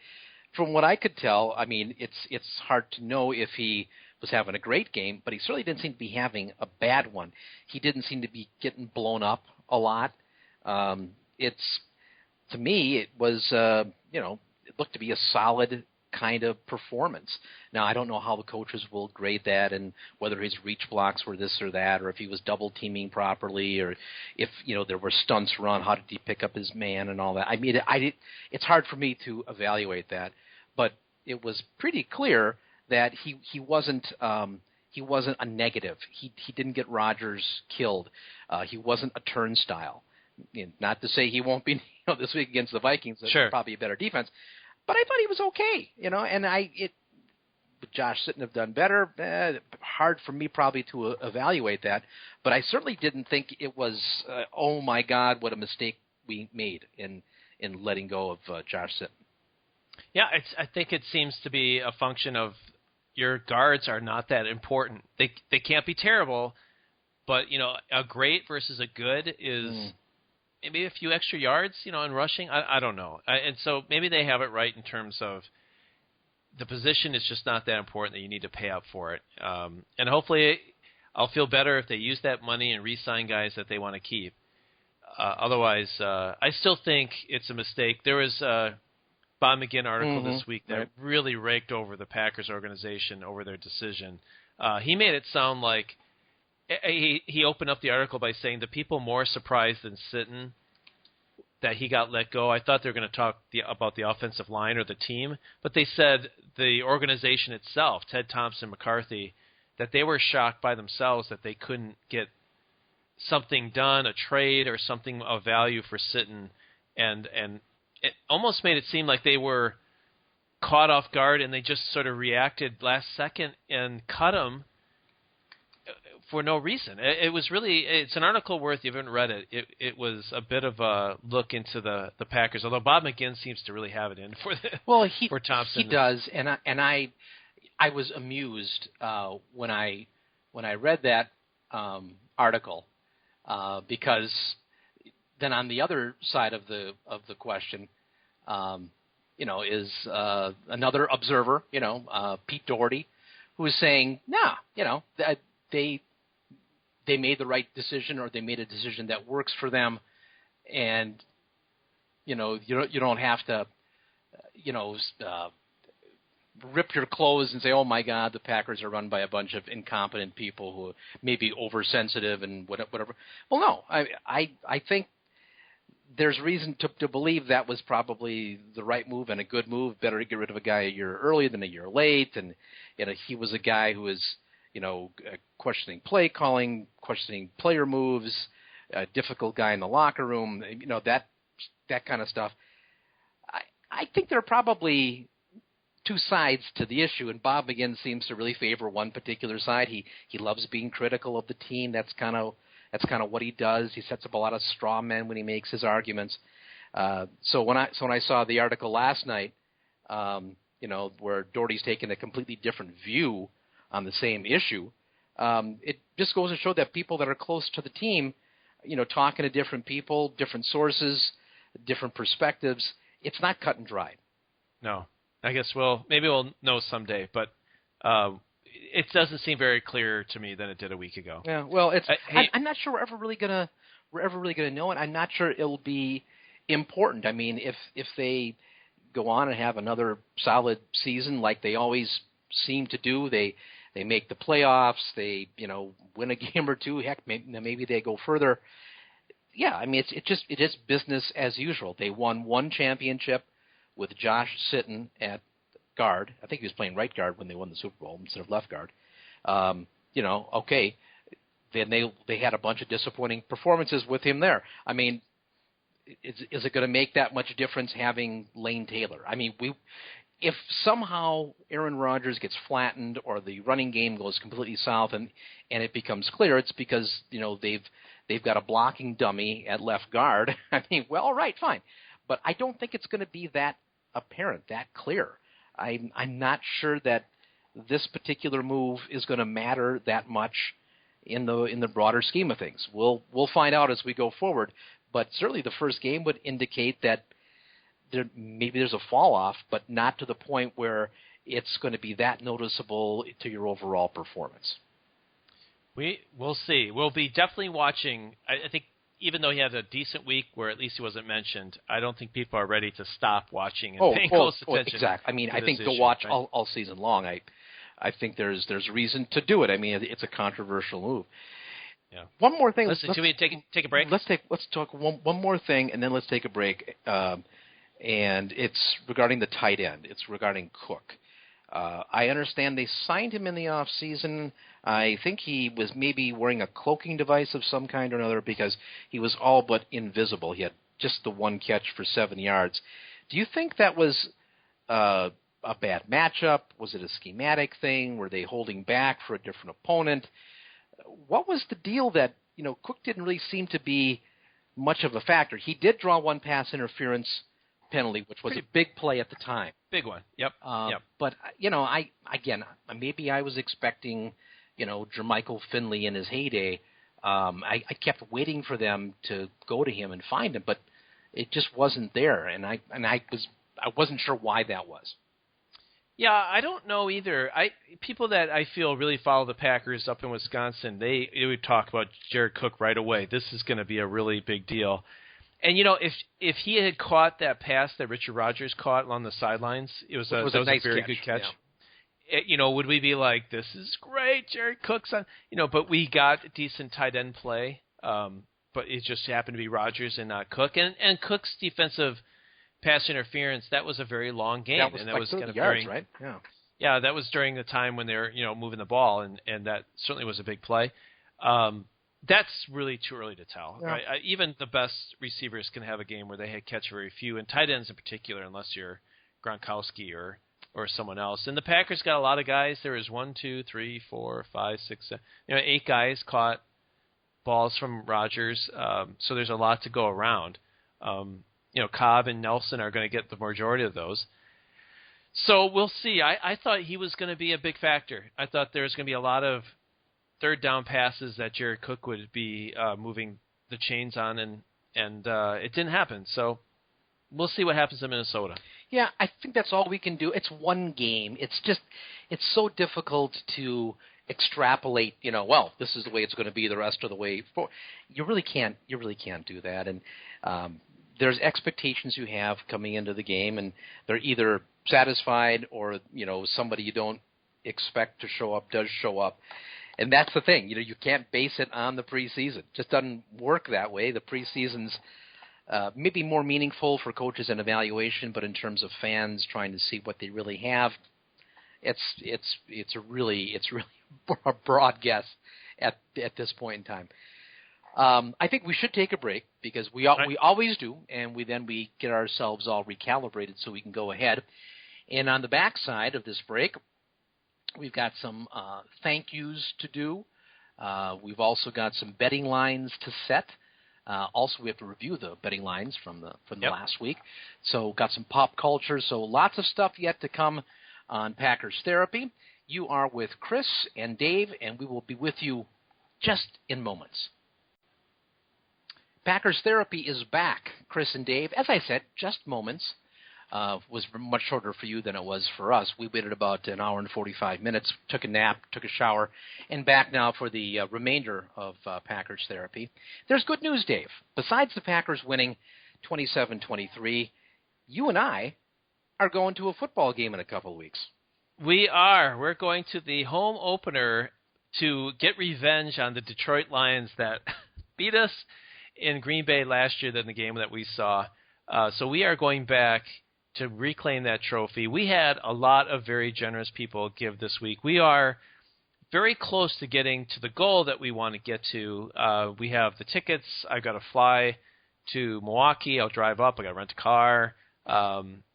From what I could tell, I mean, it's hard to know if he was having a great game, but he certainly didn't seem to be having a bad one. He didn't seem to be getting blown up a lot. To me, it was, it looked to be a solid kind of performance. Now, I don't know how the coaches will grade that and whether his reach blocks were this or that, or if he was double teaming properly, or if, there were stunts run, how did he pick up his man and all that. I mean, it's hard for me to evaluate that, but it was pretty clear that he wasn't a negative. He didn't get Rodgers killed. He wasn't a turnstile. Not to say he won't be this week against the Vikings. That's probably a better defense. But I thought he was okay, and Josh Sitton have done better. Hard for me probably to evaluate that, but I certainly didn't think it was, oh my God, what a mistake we made in letting go of Josh Sitton. Yeah, I think it seems to be a function of your guards are not that important. They can't be terrible, but a great versus a good is maybe a few extra yards, in rushing. I don't know. And so maybe they have it right in terms of the position is just not that important that you need to pay up for it. And hopefully I'll feel better if they use that money and re-sign guys that they want to keep. Otherwise, I still think it's a mistake. There was a Bob McGinn article this week that really raked over the Packers organization over their decision. He made it sound like he opened up the article by saying the people more surprised than Sitton that he got let go. I thought they were going to talk about the offensive line or the team, but they said the organization itself, Ted Thompson, McCarthy, that they were shocked by themselves that they couldn't get something done, a trade or something of value for Sitton, and it almost made it seem like they were caught off guard and they just sort of reacted last second and cut him for no reason. It's an article worth, if you haven't read it. It was a bit of a look into the Packers, although Bob McGinn seems to really have it in for Thompson. He does, and I was amused when I read that article because then on the other side of the question, is another observer, Pete Doherty, who is saying, they made the right decision, or they made a decision that works for them, and you don't have to rip your clothes and say, oh my God, the Packers are run by a bunch of incompetent people who may be oversensitive and whatever. Well, no, I think there's reason to believe that was probably the right move and a good move. Better to get rid of a guy a year early than a year late, and he was a guy who was questioning play calling, questioning player moves, a difficult guy in the locker room, that kind of stuff. I think there are probably two sides to the issue, and Bob McGinn seems to really favor one particular side. He loves being critical of the team. That's kind of what he does. He sets up a lot of straw men when he makes his arguments. So when I saw the article last night, where Doherty's taken a completely different view on the same issue, it just goes to show that people that are close to the team, talking to different people, different sources, different perspectives, it's not cut and dried. No. I guess maybe we'll know someday, but it doesn't seem very clear to me than it did a week ago. Yeah, well, I'm not sure we're ever really gonna know it. I'm not sure it'll be important. I mean, if they go on and have another solid season like they always seem to do, they make the playoffs, they win a game or two. Heck, maybe they go further. Yeah, I mean it is business as usual. They won one championship with Josh Sitton at guard. I think he was playing right guard when they won the Super Bowl instead of left guard. Okay. Then they had a bunch of disappointing performances with him there. I mean, is it going to make that much difference having Lane Taylor? I mean, if somehow Aaron Rodgers gets flattened or the running game goes completely south and it becomes clear, it's because they've got a blocking dummy at left guard. I mean, well, all right, fine. But I don't think it's going to be that apparent, that clear. I'm not sure that this particular move is going to matter that much in the broader scheme of things. We'll find out as we go forward. But certainly the first game would indicate that maybe there's a fall off, but not to the point where it's going to be that noticeable to your overall performance. We'll see. We'll be definitely watching. I think even though he had a decent week where at least he wasn't mentioned, I don't think people are ready to stop watching and paying close attention. Exactly. I mean, I think to watch all season long, I think there's reason to do it. I mean, it's a controversial move. Yeah. One more thing. Should we take a break? Let's talk one more thing, and then let's take a break. And it's regarding the tight end. It's regarding Cook. I understand they signed him in the off season. I think he was maybe wearing a cloaking device of some kind or another because he was all but invisible. He had just the one catch for 7 yards. Do you think that was a bad matchup? Was it a schematic thing? Were they holding back for a different opponent? What was the deal that, Cook didn't really seem to be much of a factor? He did draw one pass interference penalty, which was a big play at the time. Big one. Yep. But, maybe I was expecting, Jermichael Finley in his heyday. I kept waiting for them to go to him and find him, but it just wasn't there, and I wasn't sure why that was. Yeah, I don't know either. People that I feel really follow the Packers up in Wisconsin, they would talk about Jared Cook right away. This is going to be a really big deal. And if he had caught that pass that Richard Rodgers caught along the sidelines, that was a very good catch. Yeah. Would we be like, this is great, Jared Cook's on? But we got decent tight end play. but it just happened to be Rodgers and not Cook. And Cook's defensive pass interference, that was a very long game. That was and that like was 30 kind of yards, during, right? Yeah. Yeah, that was during the time when they were, moving the ball, and that certainly was a big play. That's really too early to tell, Yeah. right? Even the best receivers can have a game where they catch very few, and tight ends in particular, unless you're Gronkowski or someone else. And the Packers got a lot of guys. There was 1, 2, 3, 4, 5, 6, 7, 8 guys caught balls from Rodgers. So there's a lot to go around. Cobb and Nelson are going to get the majority of those. So we'll see. I thought he was going to be a big factor. I thought there was going to be a lot of third down passes that Jared Cook would be moving the chains on, and it didn't happen. So we'll see what happens in Minnesota. Yeah, I think that's all we can do. It's one game. It's so difficult to extrapolate, well, this is the way it's going to be the rest of the way. You really can't do that. And there's expectations you have coming into the game, and they're either satisfied or, somebody you don't expect to show up does show up. And that's the thing. You can't base it on the preseason. It just doesn't work that way. The preseason's maybe more meaningful for coaches and evaluation, but in terms of fans trying to see what they really have, it's really a broad guess at this point in time. I think we should take a break because we always do, and we get ourselves all recalibrated so we can go ahead. And on the backside of this break, we've got some thank yous to do. We've also got some betting lines to set. Also, we have to review the betting lines from the last week. So got some pop culture. So lots of stuff yet to come on Packers Therapy. You are with Chris and Dave, and we will be with you just in moments. Packers Therapy is back. Chris and Dave, as I said, just moments. Was much shorter for you than it was for us. We waited about an hour and 45 minutes, took a nap, took a shower, and back now for the remainder of Packers Therapy. There's good news, Dave. Besides the Packers winning 27-23, you and I are going to a football game in a couple of weeks. We are. We're going to the home opener to get revenge on the Detroit Lions that beat us in Green Bay last year than the game that we saw. So we are going back to reclaim that trophy. We had a lot of very generous people give this week. We are very close to getting to the goal that we want to get to. We have the tickets. I've got to fly to Milwaukee. I'll drive up. I got to rent a car.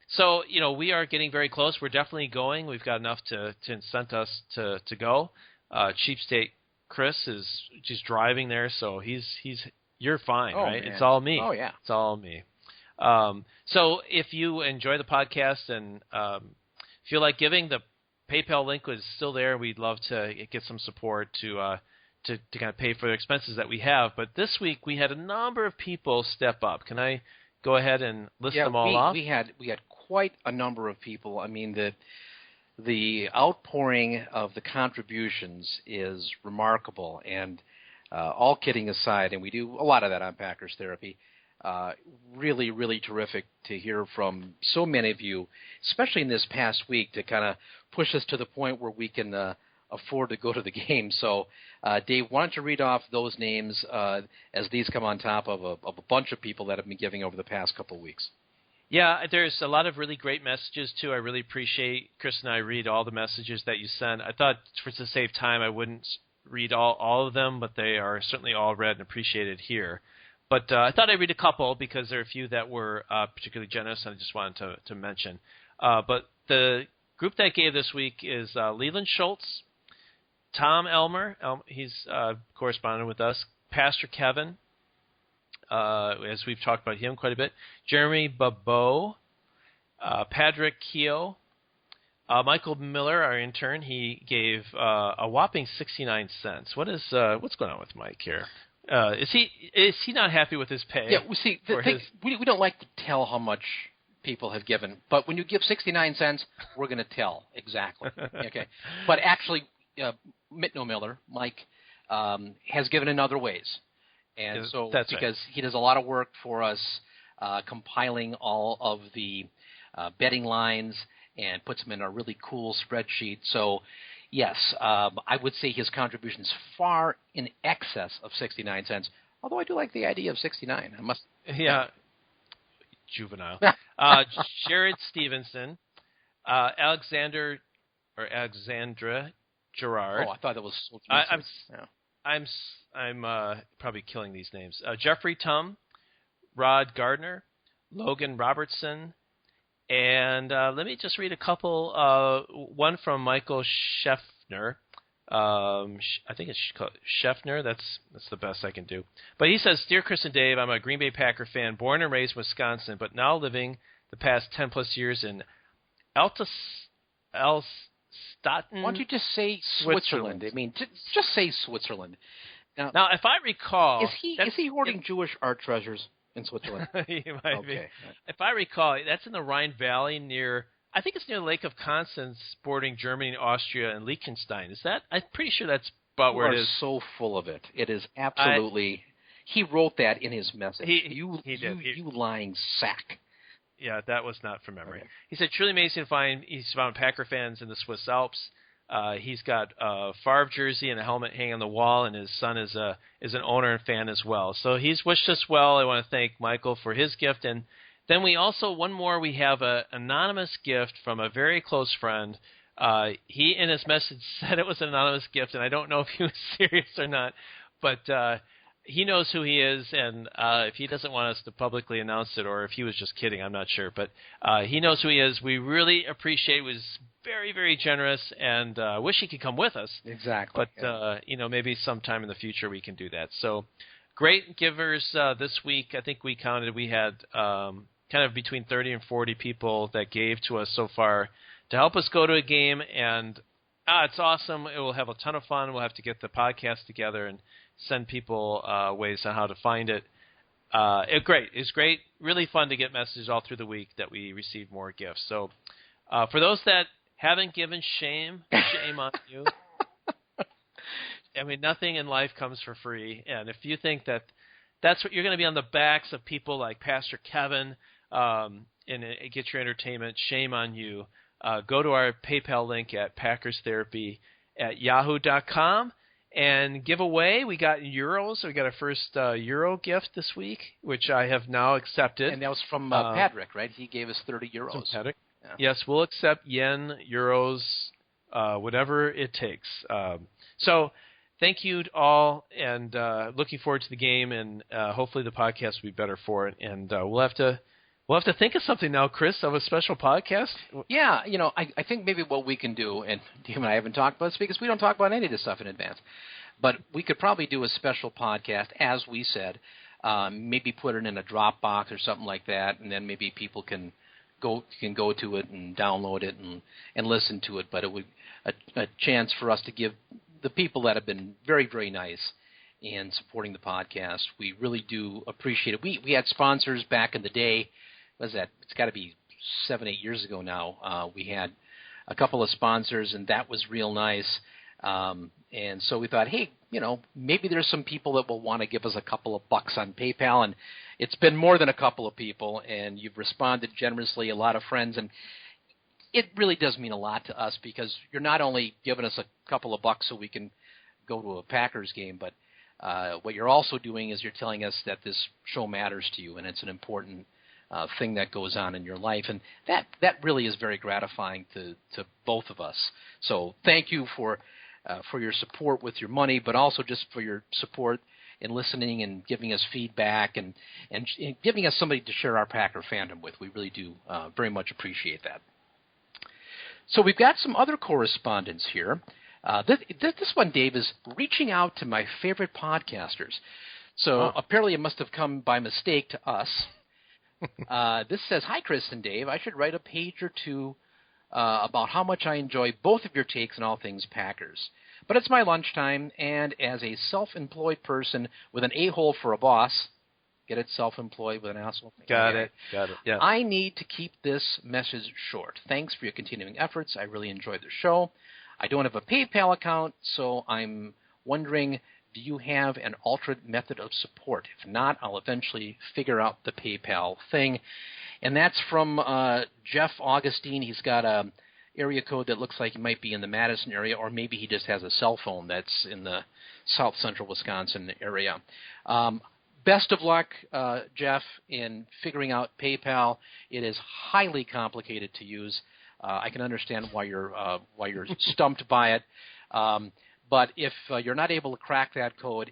So, we are getting very close. We're definitely going. We've got enough to incent us to go. Cheapskate Chris is just driving there, so you're fine, right? Man. It's all me. Oh, yeah. It's all me. So if you enjoy the podcast and feel like giving, the PayPal link is still there. We'd love to get some support to kind of pay for the expenses that we have. But this week we had a number of people step up. Can I go ahead and list them all off? We had quite a number of people. I mean, the outpouring of the contributions is remarkable. And all kidding aside, and we do a lot of that on Packers Therapy, really, really terrific to hear from so many of you, especially in this past week, to kind of push us to the point where we can afford to go to the game. So, Dave, why don't you read off those names as these come on top of a bunch of people that have been giving over the past couple of weeks? Yeah, there's a lot of really great messages, too. I really appreciate Chris and I read all the messages that you send. I thought to save time I wouldn't read all of them, but they are certainly all read and appreciated here. But I thought I'd read a couple because there are a few that were particularly generous, and I just wanted to mention. But the group that gave this week is Leland Schultz, Tom Elmer, he's correspondent with us, Pastor Kevin, as we've talked about him quite a bit, Jeremy Babot, Patrick Keogh, Michael Miller, our intern, he gave a whopping 69 cents. What's going on with Mike here? Is he not happy with his pay? Yeah, we don't like to tell how much people have given, but when you give 69 cents, we're going to tell exactly. Okay, but actually, Mitno Miller, Mike, has given in other ways, and so that's because right. He does a lot of work for us, compiling all of the betting lines and puts them in a really cool spreadsheet. So. Yes, I would say his contribution is far in excess of 69 cents, Although I do like the idea of 69. I must. Yeah. Juvenile. Jared Stevenson, Alexandra Gerard. Oh, I thought that was. I'm probably killing these names. Jeffrey Tum, Rod Gardner, Logan Robertson, and let me just read a couple. One from Michael Scheffner. I think it's called Scheffner. That's the best I can do. But he says, "Dear Chris and Dave, I'm a Green Bay Packer fan, born and raised in Wisconsin, but now living the past 10 plus years in Elstatten. Why don't you just say Switzerland? I mean, just say Switzerland. Now, if I recall, is he hoarding Jewish art treasures in Switzerland? He might be. Okay. If I recall, that's in the Rhine Valley near. I think it's near the Lake of Constance, bordering Germany, Austria, and Liechtenstein. Is that? I'm pretty sure that's about where it is. So full of it. It is absolutely. He wrote that in his message. He did. You lying sack. Yeah, that was not from memory. Okay. He said, truly amazing to find. He's found Packer fans in the Swiss Alps. He's got a Favre jersey and a helmet hanging on the wall, and his son is an owner and fan as well. So he's wished us well. I want to thank Michael for his gift. And then we also, we have an anonymous gift from a very close friend. He, in his message, said it was an anonymous gift, and I don't know if he was serious or not, but he knows who he is, and if he doesn't want us to publicly announce it, or if he was just kidding, I'm not sure. But he knows who he is. We really appreciate it. He was very, very generous, and wish he could come with us. Exactly. But, maybe sometime in the future we can do that. So great givers this week. I think we counted. We had kind of between 30 and 40 people that gave to us so far to help us go to a game, and it's awesome. It will have a ton of fun. We'll have to get the podcast together and send people ways on how to find it. It's great. Really fun to get messages all through the week that we receive more gifts. So for those that haven't given, shame on you. I mean, nothing in life comes for free. And if you think that's what you're going to be on the backs of people like Pastor Kevin and get your entertainment, shame on you. Go to our PayPal link at packerstherapy@yahoo.com and give away. We got euros. We got our first euro gift this week, which I have now accepted. And that was from Patrick, right? He gave us 30 euros. From Patrick. Yeah. Yes, we'll accept yen, euros, whatever it takes. So thank you to all, and looking forward to the game, and hopefully the podcast will be better for it. And we'll have to think of something now, Chris, of a special podcast. Yeah, I think maybe what we can do, and you and I haven't talked about this because we don't talk about any of this stuff in advance, but we could probably do a special podcast, as we said, maybe put it in a Dropbox or something like that, and then maybe people can go to it and download it and listen to it. But it would a chance for us to give the people that have been very, very nice in supporting the podcast. We really do appreciate it. We had sponsors back in the day. What was that? It's got to be 7-8 years ago now. We had a couple of sponsors, and that was real nice. And so we thought, hey, maybe there's some people that will want to give us a couple of bucks on PayPal, and it's been more than a couple of people, and you've responded generously, a lot of friends, and it really does mean a lot to us because you're not only giving us a couple of bucks so we can go to a Packers game, but what you're also doing is you're telling us that this show matters to you, and it's an important thing that goes on in your life, and that really is very gratifying to both of us. So thank you for your support with your money, but also just for your support in listening and giving us feedback and giving us somebody to share our Packer fandom with. We really do very much appreciate that. So we've got some other correspondence here. This one, Dave, is reaching out to my favorite podcasters. So apparently it must have come by mistake to us. This says, "Hi, Chris and Dave. I should write a page or two about how much I enjoy both of your takes on all things Packers. But it's my lunchtime, and as a self-employed person with an a-hole for a boss," get it, self-employed with an asshole? Got it, yeah. "I need to keep this message short. Thanks for your continuing efforts. I really enjoyed the show. I don't have a PayPal account, so I'm wondering, do you have an alternate method of support? If not, I'll eventually figure out the PayPal thing." And that's from Jeff Augustine. He's got area code that looks like he might be in the Madison area, or maybe he just has a cell phone that's in the south central Wisconsin area. Best of luck, Jeff, in figuring out PayPal. It is highly complicated to use. I can understand why you're stumped by it. But if you're not able to crack that code,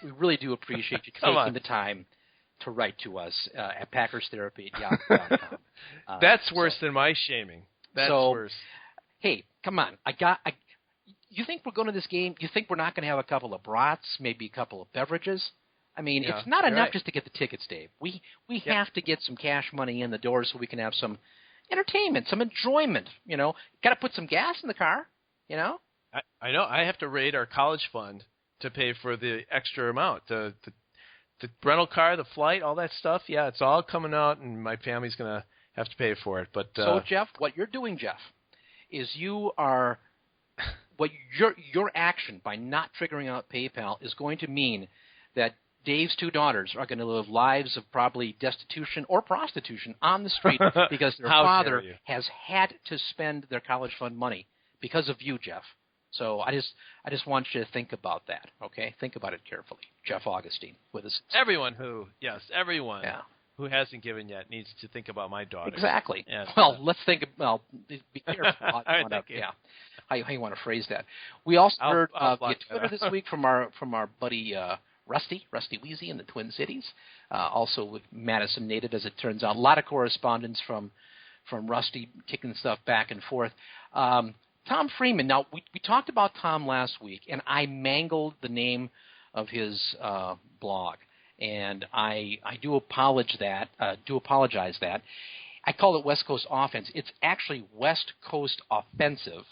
we really do appreciate you taking the time to write to us at PackersTherapy@yahoo.com. That's worse than my shaming. That's worse. Hey, come on. You think we're going to this game? You think we're not going to have a couple of brats, maybe a couple of beverages? I mean, it's not enough just to get the tickets, Dave. We have to get some cash money in the door so we can have some entertainment, some enjoyment. Got to put some gas in the car. I know. I have to raid our college fund to pay for the extra amount. The rental car, the flight, all that stuff. Yeah, it's all coming out, and my family's going to have to pay for it. But so, Jeff, what you're doing, Jeff, is your action by not figuring out PayPal is going to mean that Dave's two daughters are going to live lives of probably destitution or prostitution on the street because their father has had to spend their college fund money because of you, Jeff. So I just want you to think about that, okay? Think about it carefully. Jeff Augustine with us. Everyone who hasn't given yet needs to think about my daughter. Exactly. And, let's think. Be careful. How you want to phrase that? We also heard via Twitter this week from our buddy Rusty Weezy in the Twin Cities, also with Madison native, as it turns out. A lot of correspondence from Rusty kicking stuff back and forth. Tom Freeman. Now, we talked about Tom last week, and I mangled the name of his blog, and I do apologize that. I call it West Coast Offense. It's actually West Coast Offensive,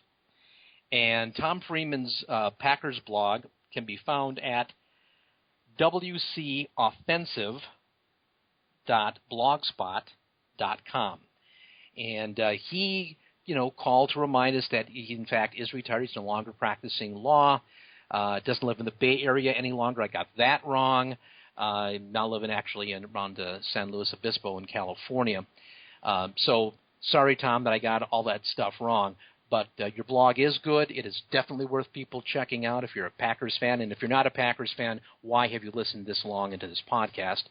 and Tom Freeman's Packers blog can be found at wcoffensive.blogspot.com, and he called to remind us that he, in fact, is retired. He's no longer practicing law. Doesn't live in the Bay Area any longer. I got that wrong. Now living actually around San Luis Obispo in California. So sorry, Tom, that I got all that stuff wrong. But your blog is good. It is definitely worth people checking out if you're a Packers fan. And if you're not a Packers fan, why have you listened this long into this podcast?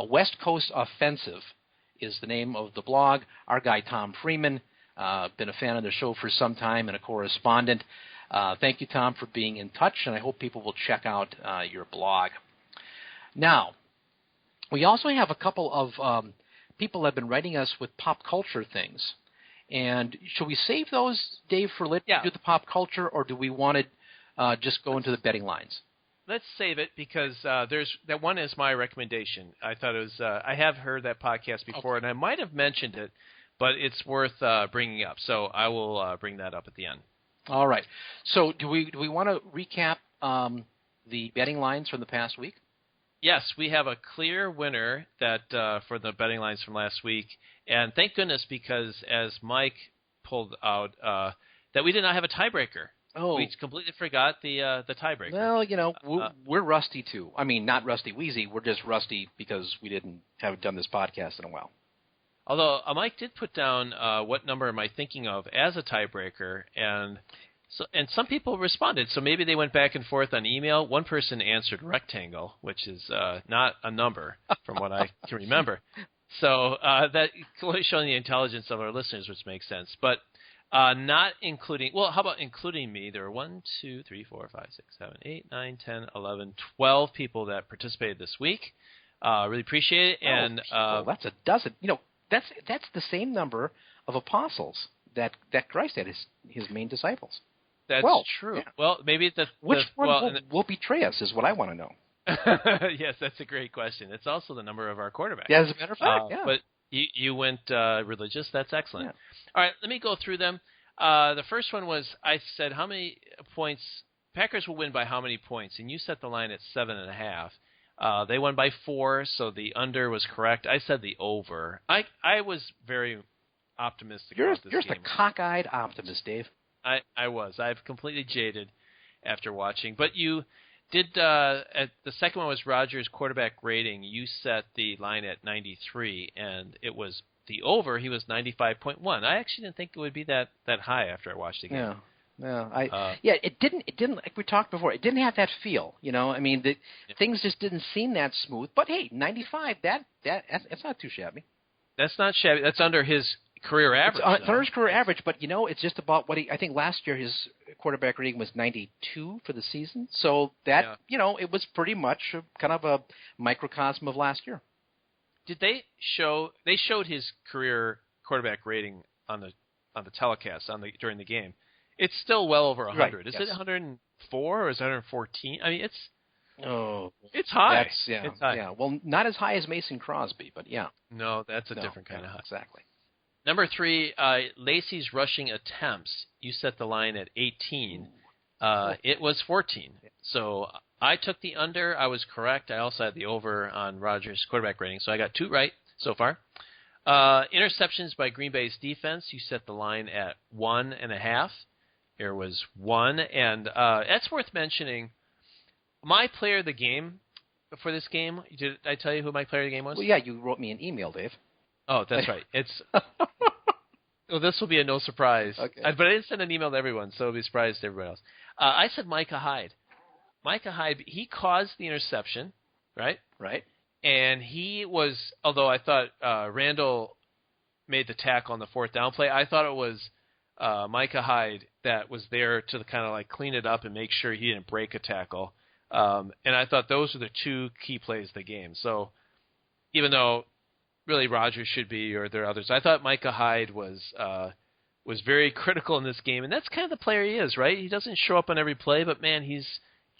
West Coast Offensive is the name of the blog. Our guy, Tom Freeman, been a fan of the show for some time and a correspondent. Thank you, Tom, for being in touch, and I hope people will check out your blog. Now, we also have a couple of people that have been writing us with pop culture things. And should we save those, Dave, for later to do the pop culture, or do we want to just go into the betting lines? Let's save it because that one is my recommendation. I thought it was I have heard that podcast before, and I might have mentioned it, but it's worth bringing up. So I will bring that up at the end. All right. So do we want to recap the betting lines from the past week? Yes, we have a clear winner that for the betting lines from last week, and thank goodness because as Mike pulled out, that we did not have a tiebreaker. Oh, we completely forgot the tiebreaker. Well, we're rusty too. I mean, not Rusty Wheezy. We're just rusty because we haven't done this podcast in a while. Although Mike did put down what number am I thinking of as a tiebreaker, and some people responded. So maybe they went back and forth on email. One person answered rectangle, which is not a number from what I can remember. So that clearly showing the intelligence of our listeners, which makes sense. But not including – well, how about including me? There were 1, 2, 3, 4, 5, 6, 7, 8, 9, 10, 11, 12 people that participated this week. Really appreciate it. And that's a dozen. That's the same number of apostles that Christ had, his main disciples. That's true. Yeah. Well, maybe which one will betray us is what I want to know. Yes, that's a great question. It's also the number of our quarterbacks. Yeah, as a matter of fact, But you went religious. That's excellent. Yeah. All right, let me go through them. The first one was I said how many points Packers will win by how many points, and you set the line at 7.5. They won by 4, so the under was correct. I said the over. I was very optimistic about this game. You're just a cockeyed optimist, Dave. I was. I've completely jaded after watching. But At the second one was Rodgers' quarterback rating. You set the line at 93, and it was the over. He was 95.1. I actually didn't think it would be that high after I watched the game. It didn't like we talked before. It didn't have that feel, I mean, things just didn't seem that smooth. But hey, 95, that's not too shabby. That's not shabby. That's under his career average. It's under his career average, but it's just about what I think last year his quarterback rating was 92 for the season. So that it was pretty much kind of a microcosm of last year. Did they show? They showed his career quarterback rating on the telecast during the game. It's still well over 100. Right, is yes. it 104 or is it 114? I mean, it's high. It's high. Yeah. Well, not as high as Mason Crosby, but yeah. No, that's a different kind of high. Exactly. Number 3, Lacey's rushing attempts. You set the line at 18. It was 14. So I took the under. I was correct. I also had the over on Rodgers' quarterback rating. So I got 2 right so far. Interceptions by Green Bay's defense. You set the line at 1.5. There was 1. And that's worth mentioning. My player of the game for this game, did I tell you who my player of the game was? Well, yeah, you wrote me an email, Dave. Oh, that's right. It's well, this will be a no surprise. Okay. But I didn't send an email to everyone, so it'll be a surprise to everyone else. I said Micah Hyde. Micah Hyde, he caused the interception, right? Right. And he was, although I thought Randall made the tackle on the 4th down play, I thought it was Micah Hyde that was there to kind of like clean it up and make sure he didn't break a tackle. And I thought those were the 2 key plays of the game. So even though really Rodgers should be, or there are others, I thought Micah Hyde was very critical in this game, and that's kind of the player he is, right? He doesn't show up on every play, but man, he's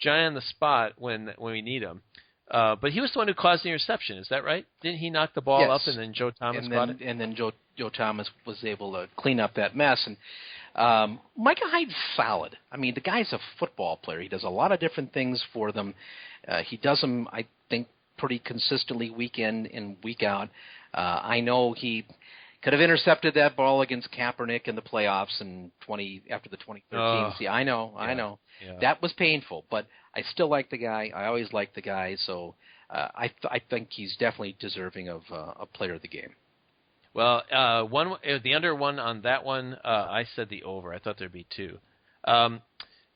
giant on the spot when we need him. But he was the one who caused the interception, is that right? Didn't he knock the ball up, and then Joe Thomas caught it? And then Joe Thomas was able to clean up that mess. And Micah Hyde's solid. I mean, the guy's a football player. He does a lot of different things for them. He does them, I think, pretty consistently week in and week out. I know he could have intercepted that ball against Kaepernick in the playoffs after the 2013. See, I know. Yeah. That was painful, but I still like the guy. I always liked the guy, so I think he's definitely deserving of a player of the game. Well, the under one on that one, I said the over. I thought there'd be 2.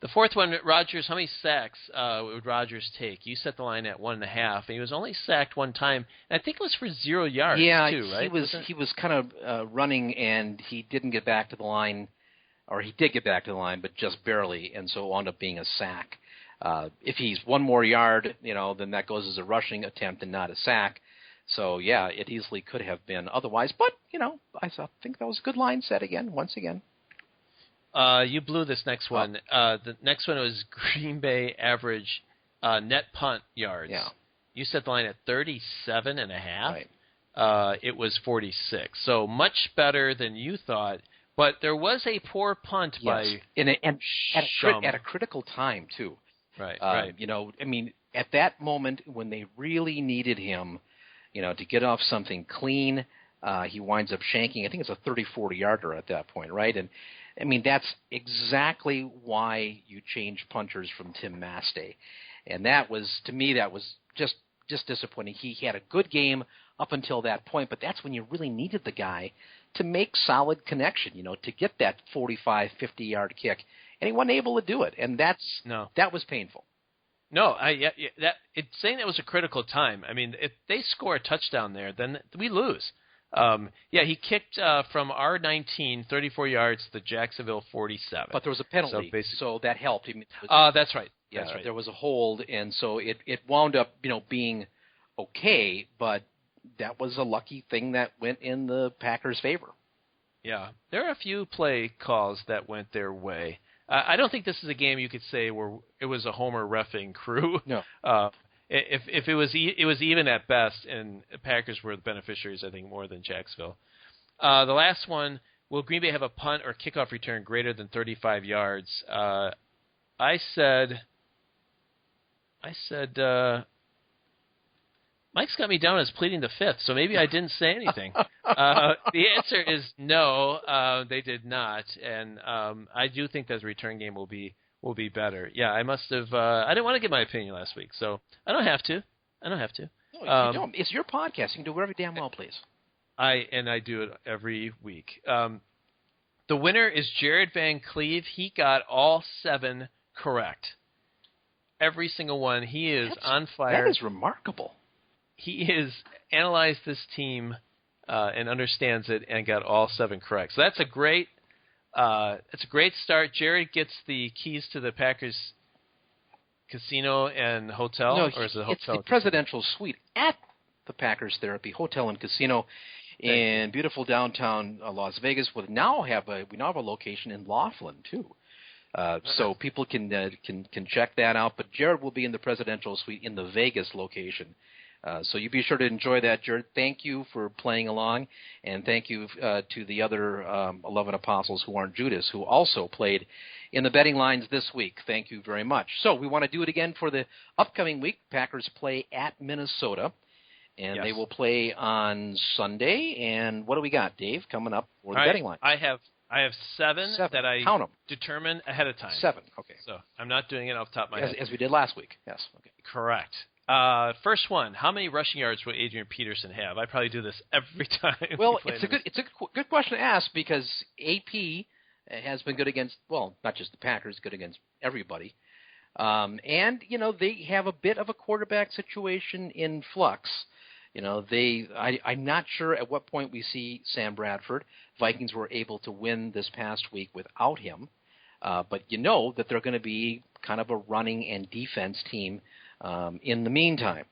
The 4th one, Rodgers, how many sacks would Rodgers take? You set the line at 1.5, and he was only sacked 1 time, and I think it was for 0 yards, too, right? He was kind of running, and he didn't get back to the line, or he did get back to the line, but just barely, and so it wound up being a sack. If he's 1 more yard, then that goes as a rushing attempt and not a sack. So, yeah, it easily could have been otherwise, but, I think that was a good line set once again. You blew this next one. The next one was Green Bay average net punt yards. Yeah. You set the line at 37.5. Right. It was 46. So much better than you thought. But there was a poor punt by at a critical time, too. Right. I mean, at that moment when they really needed him, to get off something clean, he winds up shanking. I think it's a 30-40 yarder at that point, right? And I mean, that's exactly why you change punters from Tim Mastey. And that was, to me, that was just disappointing. He had a good game up until that point, but that's when you really needed the guy to make solid connection, to get that 45, 50-yard kick. And he wasn't able to do it. And that was painful. No, saying that was a critical time. I mean, if they score a touchdown there, then we lose. He kicked from our 19, 34 yards to the Jacksonville 47. But there was a penalty, so that helped. That's right. Yeah, that's right. There was a hold, and so it wound up, being okay, but that was a lucky thing that went in the Packers' favor. Yeah, there are a few play calls that went their way. I don't think this is a game you could say where it was a homer reffing crew. No. If it was even at best, and the Packers were the beneficiaries, I think, more than Jacksonville. The last one, will Green Bay have a punt or kickoff return greater than 35 yards? I said, Mike's got me down as pleading the fifth, so maybe I didn't say anything. The answer is no, they did not, and I do think that the return game will be will be better. Yeah, I must have. I didn't want to give my opinion last week, so I don't have to. No, you don't. It's your podcast. You can do whatever damn well, please. I do it every week. The winner is Jared Van Cleve. He got all 7 correct. Every single one. He is on fire. That is remarkable. He has analyzed this team and understands it and got all 7 correct. So that's a great start. Jared gets the keys to the Packers casino and hotel. No, or is it hotel? It's the presidential suite at the Packers Therapy Hotel and Casino in beautiful downtown Las Vegas. We now have a location in Laughlin too. So people can check that out. But Jared will be in the presidential suite in the Vegas location. So you be sure to enjoy that, Jared. Thank you for playing along, and thank you to the other 11 apostles who aren't Judas, who also played in the betting lines this week. Thank you very much. So we want to do it again for the upcoming week. Packers play at Minnesota, and they will play on Sunday. And what do we got, Dave, coming up for the betting line? I have 7 that I determine ahead of time. 7, okay. So I'm not doing it off the top of my head. As we did last week, yes. Okay. Correct. First one, how many rushing yards will Adrian Peterson have? I probably do this every time. Well, it's a good question to ask because AP has been good against, well, not just the Packers, good against everybody. And, they have a bit of a quarterback situation in flux. I'm not sure at what point we see Sam Bradford. Vikings were able to win this past week without him. But that they're going to be kind of a running and defense team in the meantime.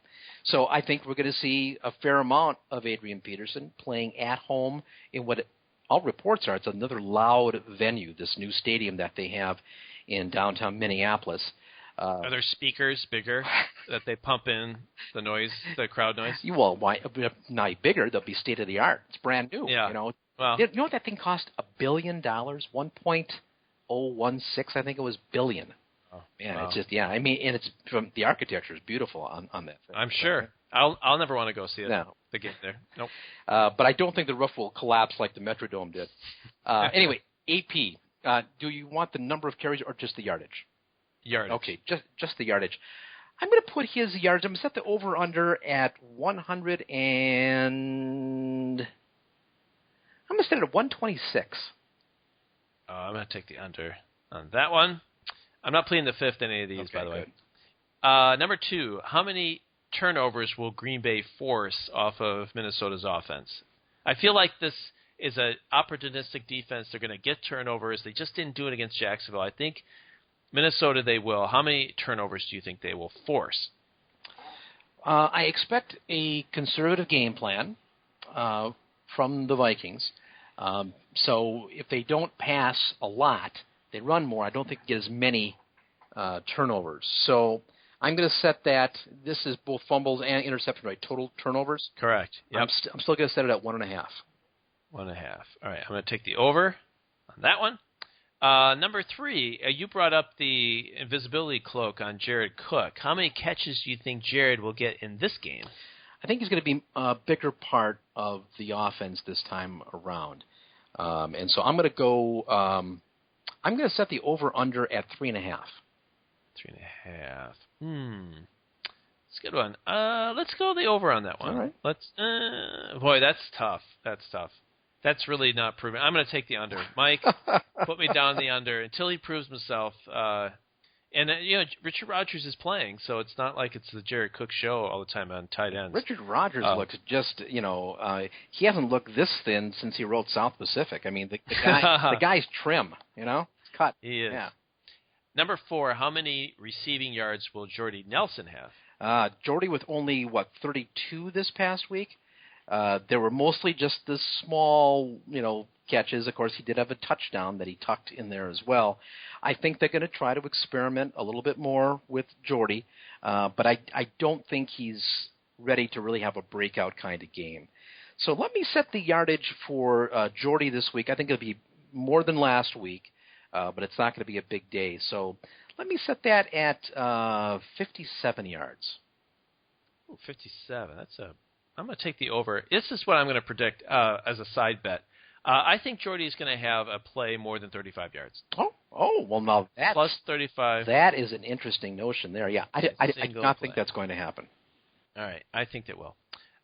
So I think we're going to see a fair amount of Adrian Peterson playing at home in what all reports are. It's another loud venue, this new stadium that they have in downtown Minneapolis. Are there speakers bigger that they pump in the noise, the crowd noise? Well, why not bigger? They'll be state of the art. It's brand new. Yeah. Well, you know what that thing cost? $1 billion, 1.016, I think it was billion. Oh, man, wow. It's just and it's from the architecture is beautiful on that thing. I'm sure. I'll never want to go see it. No. The game there. Nope. But I don't think the roof will collapse like the Metrodome did. Anyway, AP. Do you want the number of carries or just the yardage? Yardage. Okay, just the yardage. I'm going to put his yardage. I'm going to set the over/under at 100 and I'm going to set it at 126. I'm going to take the under on that one. I'm not pleading the fifth in any of these, by the way. Number 2, how many turnovers will Green Bay force off of Minnesota's offense? I feel like this is an opportunistic defense. They're going to get turnovers. They just didn't do it against Jacksonville. I think Minnesota they will. How many turnovers do you think they will force? I expect a conservative game plan from the Vikings. So if they don't pass a lot, they run more. I don't think they get as many turnovers. So I'm going to set that. This is both fumbles and interceptions, right? Total turnovers? Correct. Yep. I'm still going to set it at 1.5. 1.5. All right. I'm going to take the over on that one. Number 3, you brought up the invisibility cloak on Jared Cook. How many catches do you think Jared will get in this game? I think he's going to be a bigger part of the offense this time around. And so I'm going to go I'm going to set the over-under at 3.5. 3.5. That's a good one. Let's go the over on that one. All right. Let's. Boy, that's tough. That's really not proven. I'm going to take the under. Mike, put me down the under until he proves himself. And Richard Rodgers is playing, so it's not like it's the Jared Cook show all the time on tight ends. Richard Rodgers looks just, he hasn't looked this thin since he wrote South Pacific. I mean, the guy's trim, it's cut. He is. Yeah. Number 4, how many receiving yards will Jordy Nelson have? Jordy with only, 32 this past week? There were mostly just the small, catches. Of course, he did have a touchdown that he tucked in there as well. I think they're going to try to experiment a little bit more with Jordy, but I don't think he's ready to really have a breakout kind of game. So let me set the yardage for Jordy this week. I think it'll be more than last week, but it's not going to be a big day. So let me set that at 57 yards. Ooh, 57. I'm going to take the over. This is what I'm going to predict as a side bet. I think Jordy is going to have a play more than 35 yards. Well, now that's... Plus 35. That is an interesting notion there. Yeah, I do not think that's going to happen. All right, I think it will.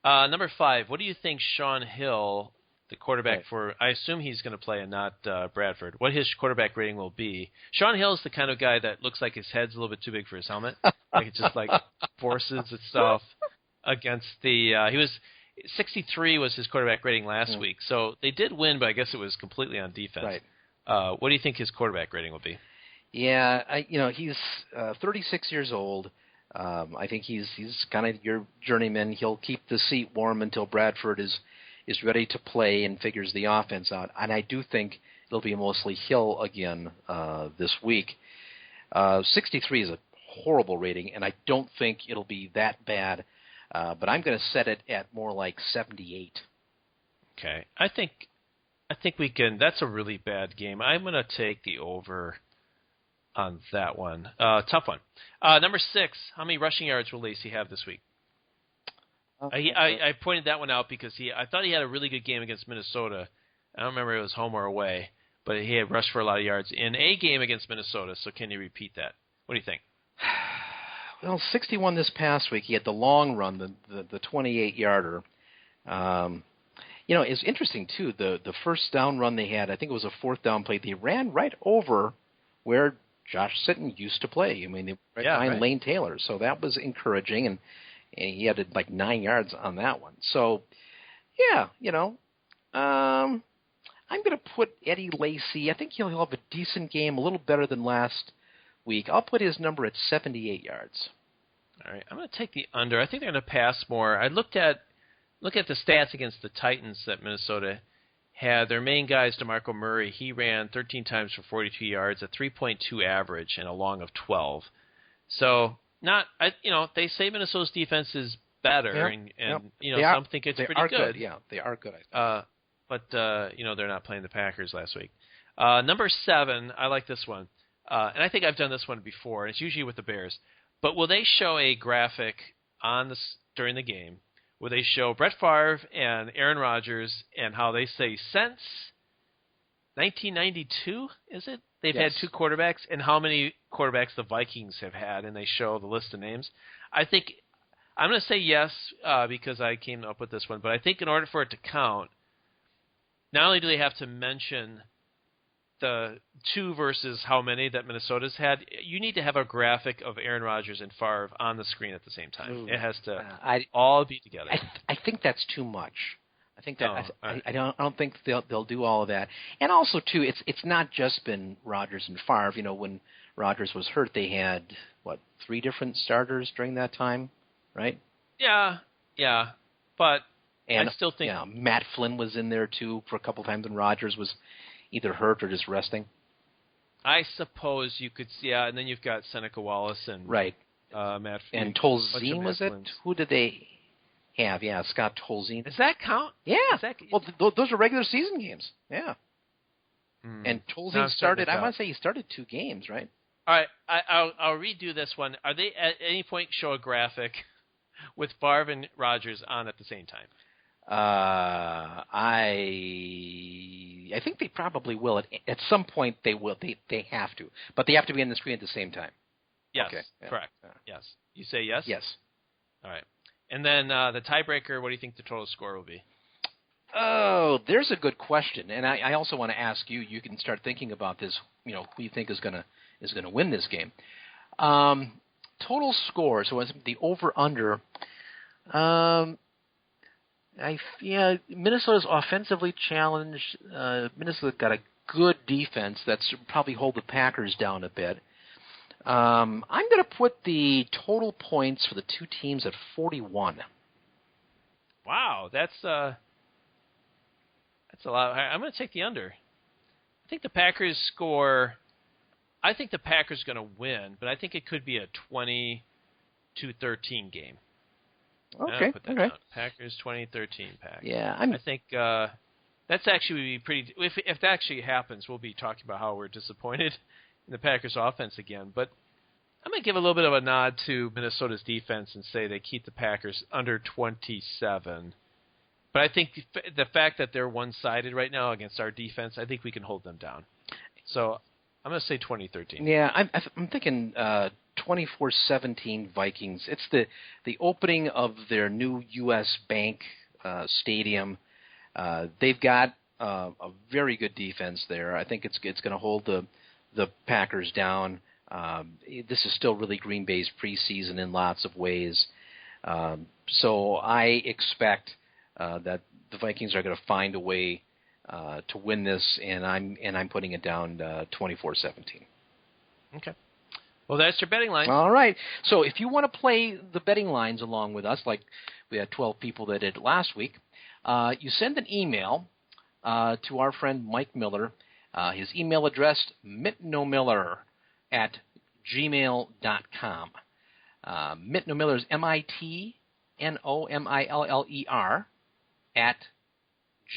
Number 5, what do you think Sean Hill, the quarterback for, I assume he's going to play and not Bradford, what his quarterback rating will be? Sean Hill is the kind of guy that looks like his head's a little bit too big for his helmet. Like it just like forces itself against the, he was, 63 was his quarterback rating last week. So they did win, but I guess it was completely on defense. Right. What do you think his quarterback rating will be? Yeah, he's 36 years old. I think he's kind of your journeyman. He'll keep the seat warm until Bradford is ready to play and figures the offense out. And I do think it'll be mostly Hill again this week. 63 is a horrible rating, and I don't think it'll be that bad. But I'm going to set it at more like 78. Okay, I think we can. That's a really bad game. I'm going to take the over on that one. Tough one. Number 6. How many rushing yards will Lacey have this week? I pointed that one out because I thought he had a really good game against Minnesota. I don't remember if it was home or away, but he had rushed for a lot of yards in a game against Minnesota. So can you repeat that? What do you think? Well, 61 this past week. He had the long run, the 28-yarder. It's interesting, too. The first down run they had, I think it was a fourth down play. They ran right over where Josh Sitton used to play. I mean, they were behind Lane Taylor. So that was encouraging, and he had like 9 yards on that one. So, yeah, I'm going to put Eddie Lacy. I think he'll have a decent game, a little better than last week. I'll put his number at 78 yards. All right, I'm going to take the under. I think they're going to pass more. I look at the stats against the Titans that Minnesota had. Their main guy is DeMarco Murray. He ran 13 times for 42 yards, a 3.2 average, and a long of 12. So they say Minnesota's defense is better, and some think it's pretty good. Yeah, they are good. But they're not playing the Packers last week. Number 7, I like this one. And I think I've done this one before, and it's usually with the Bears. But will they show a graphic during the game where they show Brett Favre and Aaron Rodgers and how they say since 1992, is it? They've had 2 quarterbacks, and how many quarterbacks the Vikings have had, and they show the list of names. I think I'm going to say yes because I came up with this one, but I think in order for it to count, not only do they have to mention the 2 versus how many that Minnesota's had, you need to have a graphic of Aaron Rodgers and Favre on the screen at the same time. Ooh, it has to all be together. I think that's too much. I think that I don't think they'll do all of that. And also too, it's not just been Rodgers and Favre. When Rodgers was hurt, they had 3 different starters during that time, right? Yeah. But and I still think Matt Flynn was in there too for a couple times, and Rodgers was either hurt or just resting. I suppose you could see, and then you've got Seneca Wallace and Matt Flynn. And Tolzien, was it? Who did they have? Yeah, Scott Tolzien. Does that count? Yeah. Those are regular season games. Yeah. And Tolzien started, I want to say he started 2 games, right? All right, I'll redo this one. Are they at any point show a graphic with Favre and Rodgers on at the same time? I think they probably will. At some point they will. They have to. But they have to be on the screen at the same time. Yes, okay. Correct. Yeah. Yes. You say yes? Yes. All right. And then the tiebreaker, what do you think the total score will be? Oh, there's a good question. And I also want to ask you, you can start thinking about this, who you think is going to win this game. Total score, so the over-under, Minnesota's offensively challenged. Minnesota got a good defense that's probably hold the Packers down a bit. I'm going to put the total points for the 2 teams at 41. Wow, that's a lot. I'm going to take the under. I think the Packers score. I think the Packers are going to win, but I think it could be a 20-13 game. Okay. Okay. Packers 2013 Packers. Yeah, I think that's actually pretty. If that actually happens, we'll be talking about how we're disappointed in the Packers offense again. But I'm going to give a little bit of a nod to Minnesota's defense and say they keep the Packers under 27, But I think the fact that they're one-sided right now against our defense, I think we can hold them down. So I'm going to say 2013. Yeah, I'm thinking 24-17 Vikings. It's the opening of their new U.S. Bank stadium. They've got a very good defense there. I think it's going to hold the Packers down. This is still really Green Bay's preseason in lots of ways. So I expect that the Vikings are going to find a way to win this, and I'm putting it down 24-17. Okay. Well, that's your betting line. All right. So if you want to play the betting lines along with us, like we had 12 people that did last week, you send an email to our friend Mike Miller. His email address, mitnomiller@gmail.com. Mitnomiller is MITNOMILLER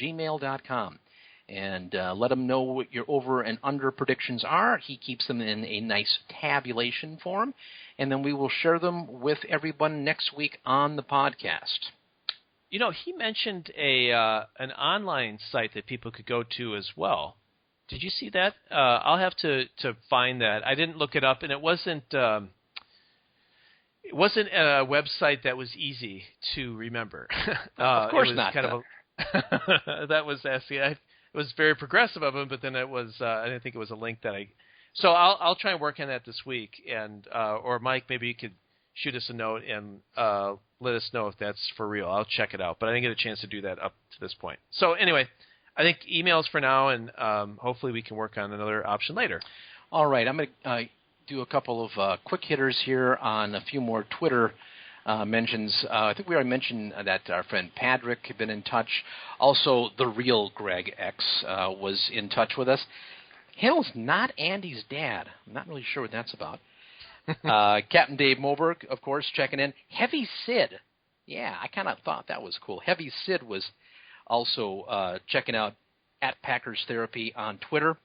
@gmail.com. And let him know what your over and under predictions are. He keeps them in a nice tabulation form, and then we will share them with everyone next week on the podcast. You know, he mentioned an online site that people could go to as well. Did you see that? I'll have to find that. I didn't look it up, and it wasn't a website that was easy to remember. Of course it was not. Kind of that was asking. It was very progressive of him, but then it was. I didn't think it was a link that I. So I'll try and work on that this week, and or Mike, maybe you could shoot us a note and let us know if that's for real. I'll check it out, but I didn't get a chance to do that up to this point. So anyway, I think emails for now, and hopefully we can work on another option later. All right, I'm going to do a couple of quick hitters here on a few more Twitter mentions. I think we already mentioned that our friend Patrick had been in touch. Also, the real Greg X was in touch with us. Hill's not Andy's dad. I'm not really sure what that's about. Captain Dave Moberg, of course, checking in. Heavy Sid. Yeah, I kind of thought that was cool. Heavy Sid was also checking out at Packers Therapy on Twitter.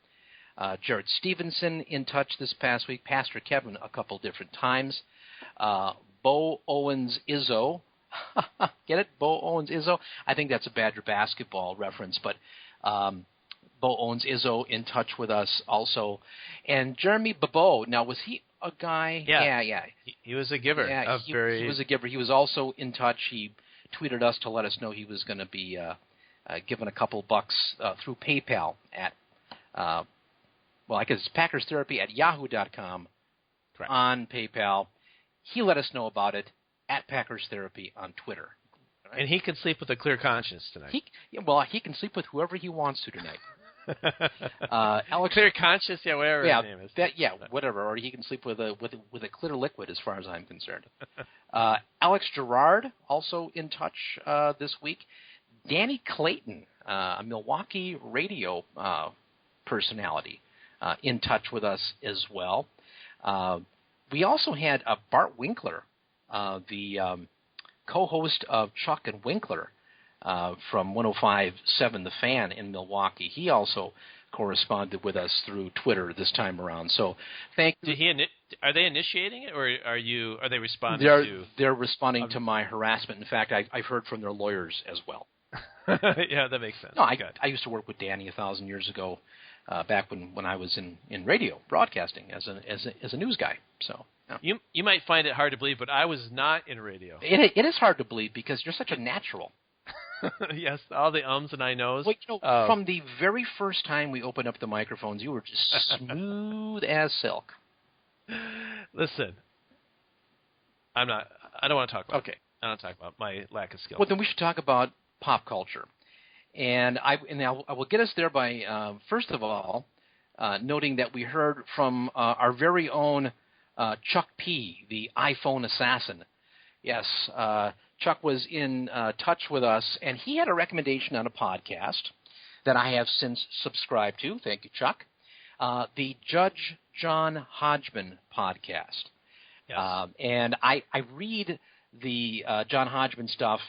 Jared Stevenson in touch this past week. Pastor Kevin a couple different times. Bo Owens Izzo. Get it? Bo Owens Izzo? I think that's a Badger basketball reference, but Bo Owens Izzo in touch with us also. And Jeremy Babo. Now, was he a guy? Yeah. He was a giver. Yeah, he was a giver. He was also in touch. He tweeted us to let us know he was going to be given a couple bucks through PayPal at, I guess it's Packers Therapy at yahoo.com. Correct. On PayPal. He let us know about it at Packers Therapy on Twitter. Right? And he can sleep with a clear conscience tonight. He can sleep with whoever he wants to tonight. Alex, clear conscience, whatever his name is. Whatever. Or he can sleep with a clear liquid, as far as I'm concerned. Alex Gerard also in touch this week. Danny Clayton, a Milwaukee radio personality, in touch with us as well. We also had Bart Winkler, the co-host of Chuck and Winkler from 105.7 The Fan in Milwaukee. He also corresponded with us through Twitter this time around. So thank you. Are they initiating it, or are they responding They're responding to my harassment. In fact, I've heard from their lawyers as well. Yeah, that makes sense. No, I used to work with Danny 1,000 years ago, back when I was in radio broadcasting as a news guy. So yeah. You might find it hard to believe, but I was not in radio. It is hard to believe because you're such a natural. Yes, all the ums and I knows. Well, from the very first time we opened up the microphones, you were just smooth as silk. Listen, I don't want to talk about. Okay, I don't want to talk about my lack of skill. Well, then we should talk about pop culture, and I will get us there by first of all noting that we heard from our very own Chuck P, the iPhone assassin. Yes, Chuck was in touch with us, and he had a recommendation on a podcast that I have since subscribed to. Thank you, Chuck. The Judge John Hodgman podcast. Yes. And I read the John Hodgman stuff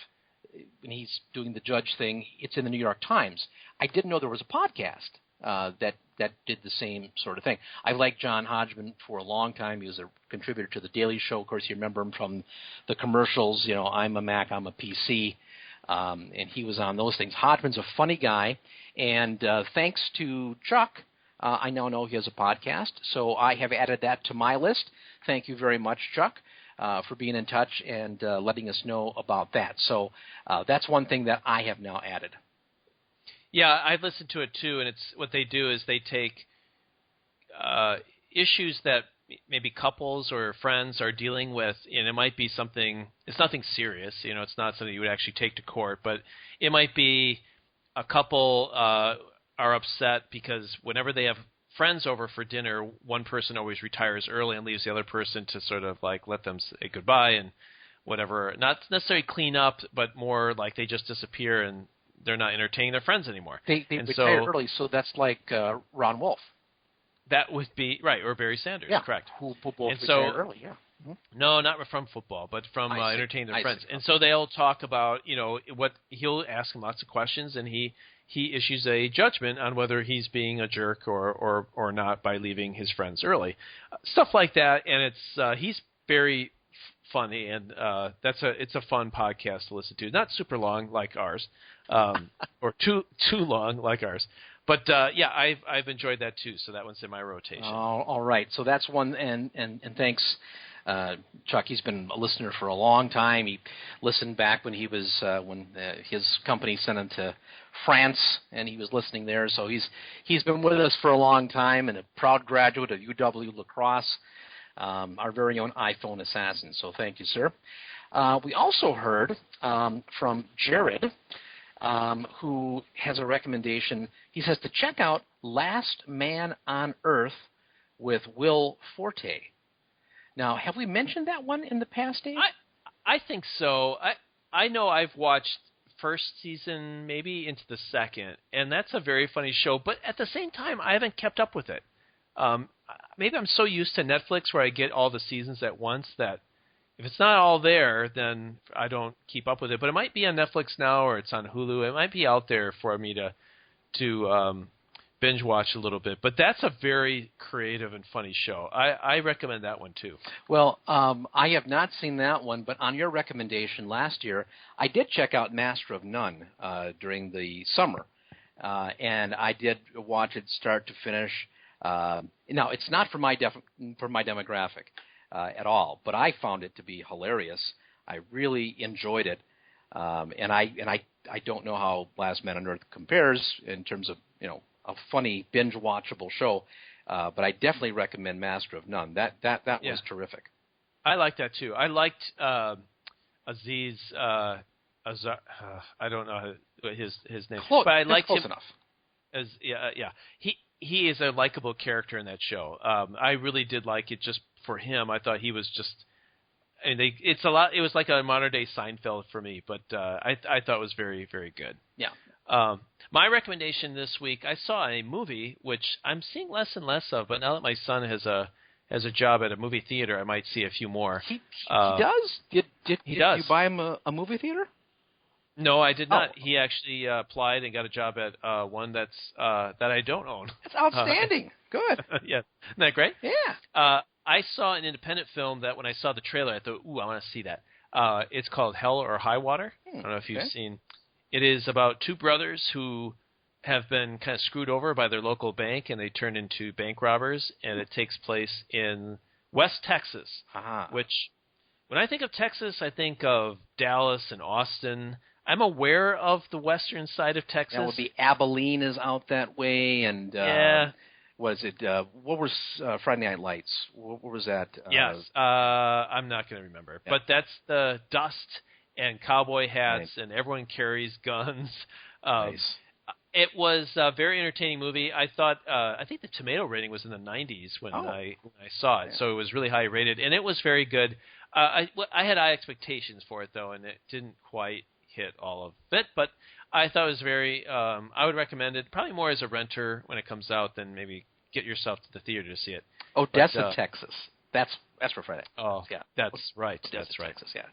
when he's doing the judge thing. It's in the New York Times. I didn't know there was a podcast that did the same sort of thing. I liked John Hodgman for a long time. He was a contributor to The Daily Show. Of course, you remember him from the commercials, I'm a Mac, I'm a PC. and he was on those things. Hodgman's a funny guy, and thanks to Chuck, I now know he has a podcast, so I have added that to my list. Thank you very much, Chuck, for being in touch and letting us know about that. So that's one thing that I have now added. Yeah, I've listened to it too, and it's what they do is they take issues that maybe couples or friends are dealing with, and it might be something. It's nothing serious, It's not something you would actually take to court, but it might be a couple are upset because whenever they have friends over for dinner, one person always retires early and leaves the other person to sort of like let them say goodbye and whatever. Not necessarily clean up, but more like they just disappear and they're not entertaining their friends anymore. They retire early, so that's like Ron Wolf. That would be right, or Barry Sanders, yeah, correct. Who both retire early, yeah. Mm-hmm. No, not from football, but from entertaining their friends. And so they'll talk about, what he'll ask them lots of questions, and he issues a judgment on whether he's being a jerk or not by leaving his friends early, stuff like that. And it's he's very funny, and it's a fun podcast to listen to. Not super long like ours, or too long like ours. But yeah, I've enjoyed that too. So that one's in my rotation. Oh, all right. So that's one, and thanks, Chuck. He's been a listener for a long time. He listened back when he was when his company sent him to France, and he was listening there. So he's been with us for a long time, and a proud graduate of UW La Crosse, our very own iPhone assassin. So thank you, sir. We also heard from Jared. Who has a recommendation. He says to check out Last Man on Earth with Will Forte. Now, have we mentioned that one in the past, Dave? I think so. I know I've watched first season, maybe into the second, and that's a very funny show. But at the same time, I haven't kept up with it. Maybe I'm so used to Netflix where I get all the seasons at once that if it's not all there, then I don't keep up with it. But it might be on Netflix now, or it's on Hulu. It might be out there for me to binge watch a little bit. But that's a very creative and funny show. I recommend that one too. Well, I have not seen that one, but on your recommendation last year, I did check out Master of None during the summer, and I did watch it start to finish. Now, it's not for my demographic. At all, but I found it to be hilarious. I really enjoyed it, and I don't know how Last Man on Earth compares in terms of a funny binge watchable show, but I definitely recommend Master of None. That was terrific. I like that too. I liked Aziz. I don't know his name, but I liked him. Close enough. Yeah. He is a likable character in that show. I really did like it just for him. I thought he was just. It's a lot. It was like a modern day Seinfeld for me, but I thought it was very, very good. Yeah. My recommendation this week, I saw a movie which I'm seeing less and less of, but now that my son has a job at a movie theater, I might see a few more. He does. Did you buy him a movie theater? No, I did not. He actually applied and got a job at one that I don't own. That's outstanding. Good. Yeah. Isn't that great? Yeah. I saw an independent film that when I saw the trailer, I thought, ooh, I want to see that. It's called Hell or High Water. I don't know if you've seen. It is about two brothers who have been kind of screwed over by their local bank, and they turn into bank robbers, and it takes place in West Texas, which when I think of Texas, I think of Dallas and Austin. I'm aware of the western side of Texas. That would be Abilene is out that way, and what is it? What was Friday Night Lights? What was that? Yes, I'm not going to remember, but that's the dust and cowboy hats, and everyone carries guns. Nice. It was a very entertaining movie. I thought, I think the tomato rating was in the 90s when I saw it, so it was really high rated, and it was very good. I had high expectations for it though, and it didn't quite hit all of it, but I thought it was very. I would recommend it probably more as a renter when it comes out than maybe get yourself to the theater to see it. Odessa, Texas. That's for Friday. Oh, yeah, that's right. Odessa, that's right. Texas, yeah.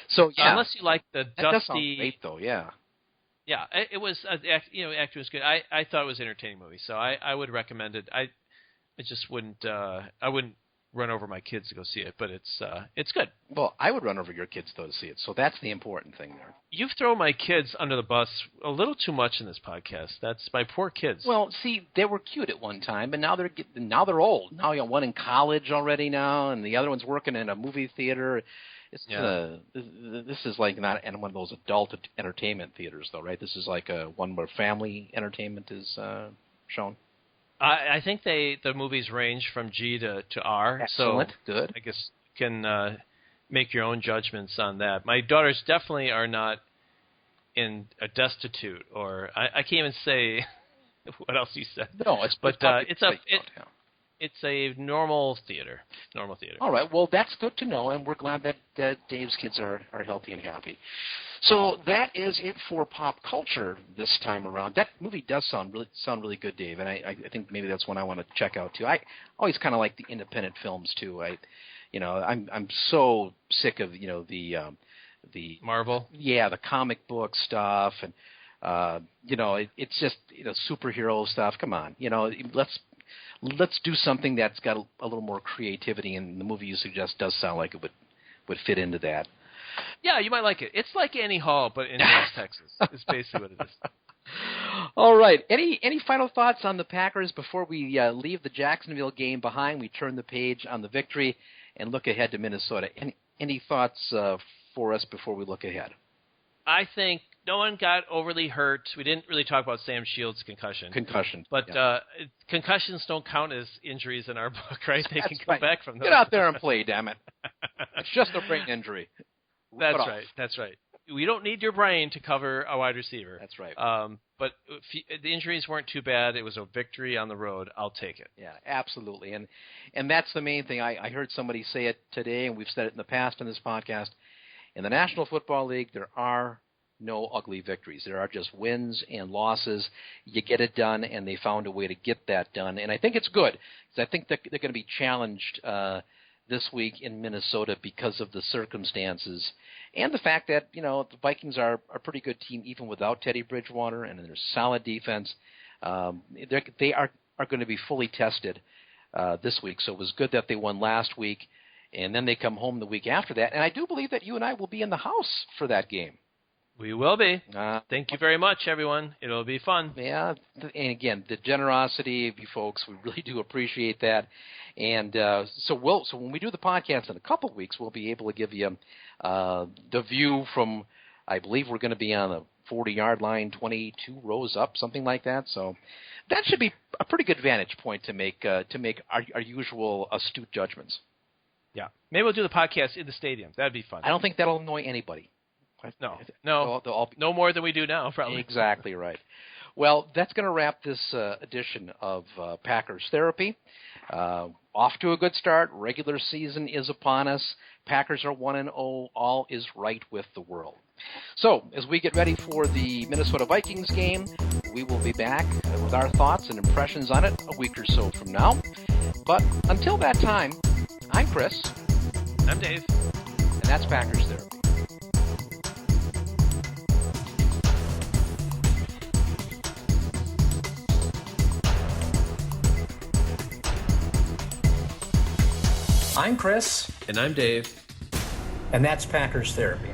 So yeah, unless you like the that dusty. Does sound great though, yeah. Yeah, it was. Acting was good. I thought it was an entertaining movie, so I would recommend it. I just wouldn't. I wouldn't run over my kids to go see it, but it's good. Well, I would run over your kids, though, to see it, so that's the important thing there. You've thrown my kids under the bus a little too much in this podcast. That's my poor kids. Well, see, they were cute at one time, but now they're old. Now you got one in college already now, and the other one's working in a movie theater. This is like not one of those adult entertainment theaters, though, right? This is like one where family entertainment is shown. I think the movies range from G to R. Excellent. So good. I guess you can make your own judgments on that. My daughters definitely are not in a destitute, or I can't even say what else you said. No, it's a normal theater. All right. Well, that's good to know, and we're glad that Dave's kids are healthy and happy. So that is it for pop culture this time around. That movie does sound really good, Dave, and I think maybe that's one I want to check out too. I always kind of like the independent films too. I'm so sick of the Marvel. Yeah, the comic book stuff, and it's just superhero stuff. Come on, let's do something that's got a little more creativity, and the movie you suggest does sound like it would fit into that. Yeah, you might like it. It's like Annie Hall, but in West Texas. It's basically what it is. All right. Any final thoughts on the Packers before we leave the Jacksonville game behind? We turn the page on the victory and look ahead to Minnesota. Any thoughts for us before we look ahead? I think no one got overly hurt. We didn't really talk about Sam Shields' concussion. But concussions don't count as injuries in our book, right? They can come back from those. Get out there and play, damn it. It's just a brain injury. That's right. We don't need your brain to cover a wide receiver. That's right. But the injuries weren't too bad. It was a victory on the road. I'll take it. Yeah, absolutely. And that's the main thing. I heard somebody say it today, and we've said it in the past in this podcast. In the National Football League, there are no ugly victories. There are just wins and losses. You get it done, and they found a way to get that done. And I think it's good, because I think they're going to be challenged this week in Minnesota because of the circumstances and the fact that, the Vikings are a pretty good team even without Teddy Bridgewater, and there's solid defense. They are going to be fully tested this week, so it was good that they won last week, and then they come home the week after that. And I do believe that you and I will be in the house for that game. We will be. Thank you very much, everyone. It'll be fun. Yeah, and again, the generosity of you folks, we really do appreciate that. And so when we do the podcast in a couple of weeks, we'll be able to give you the view from, I believe we're going to be on the 40-yard line, 22 rows up, something like that. So that should be a pretty good vantage point to make our usual astute judgments. Yeah, maybe we'll do the podcast in the stadium. That'd be fun. I don't think that'll annoy anybody. No, they'll all be no more than we do now, probably. Exactly right. Well, that's going to wrap this edition of Packers Therapy. Off to a good start. Regular season is upon us. Packers are 1-0. All is right with the world. So, as we get ready for the Minnesota Vikings game, we will be back with our thoughts and impressions on it a week or so from now. But until that time, I'm Chris. I'm Dave. And that's Packers Therapy. I'm Chris. And I'm Dave. And that's Packers Therapy.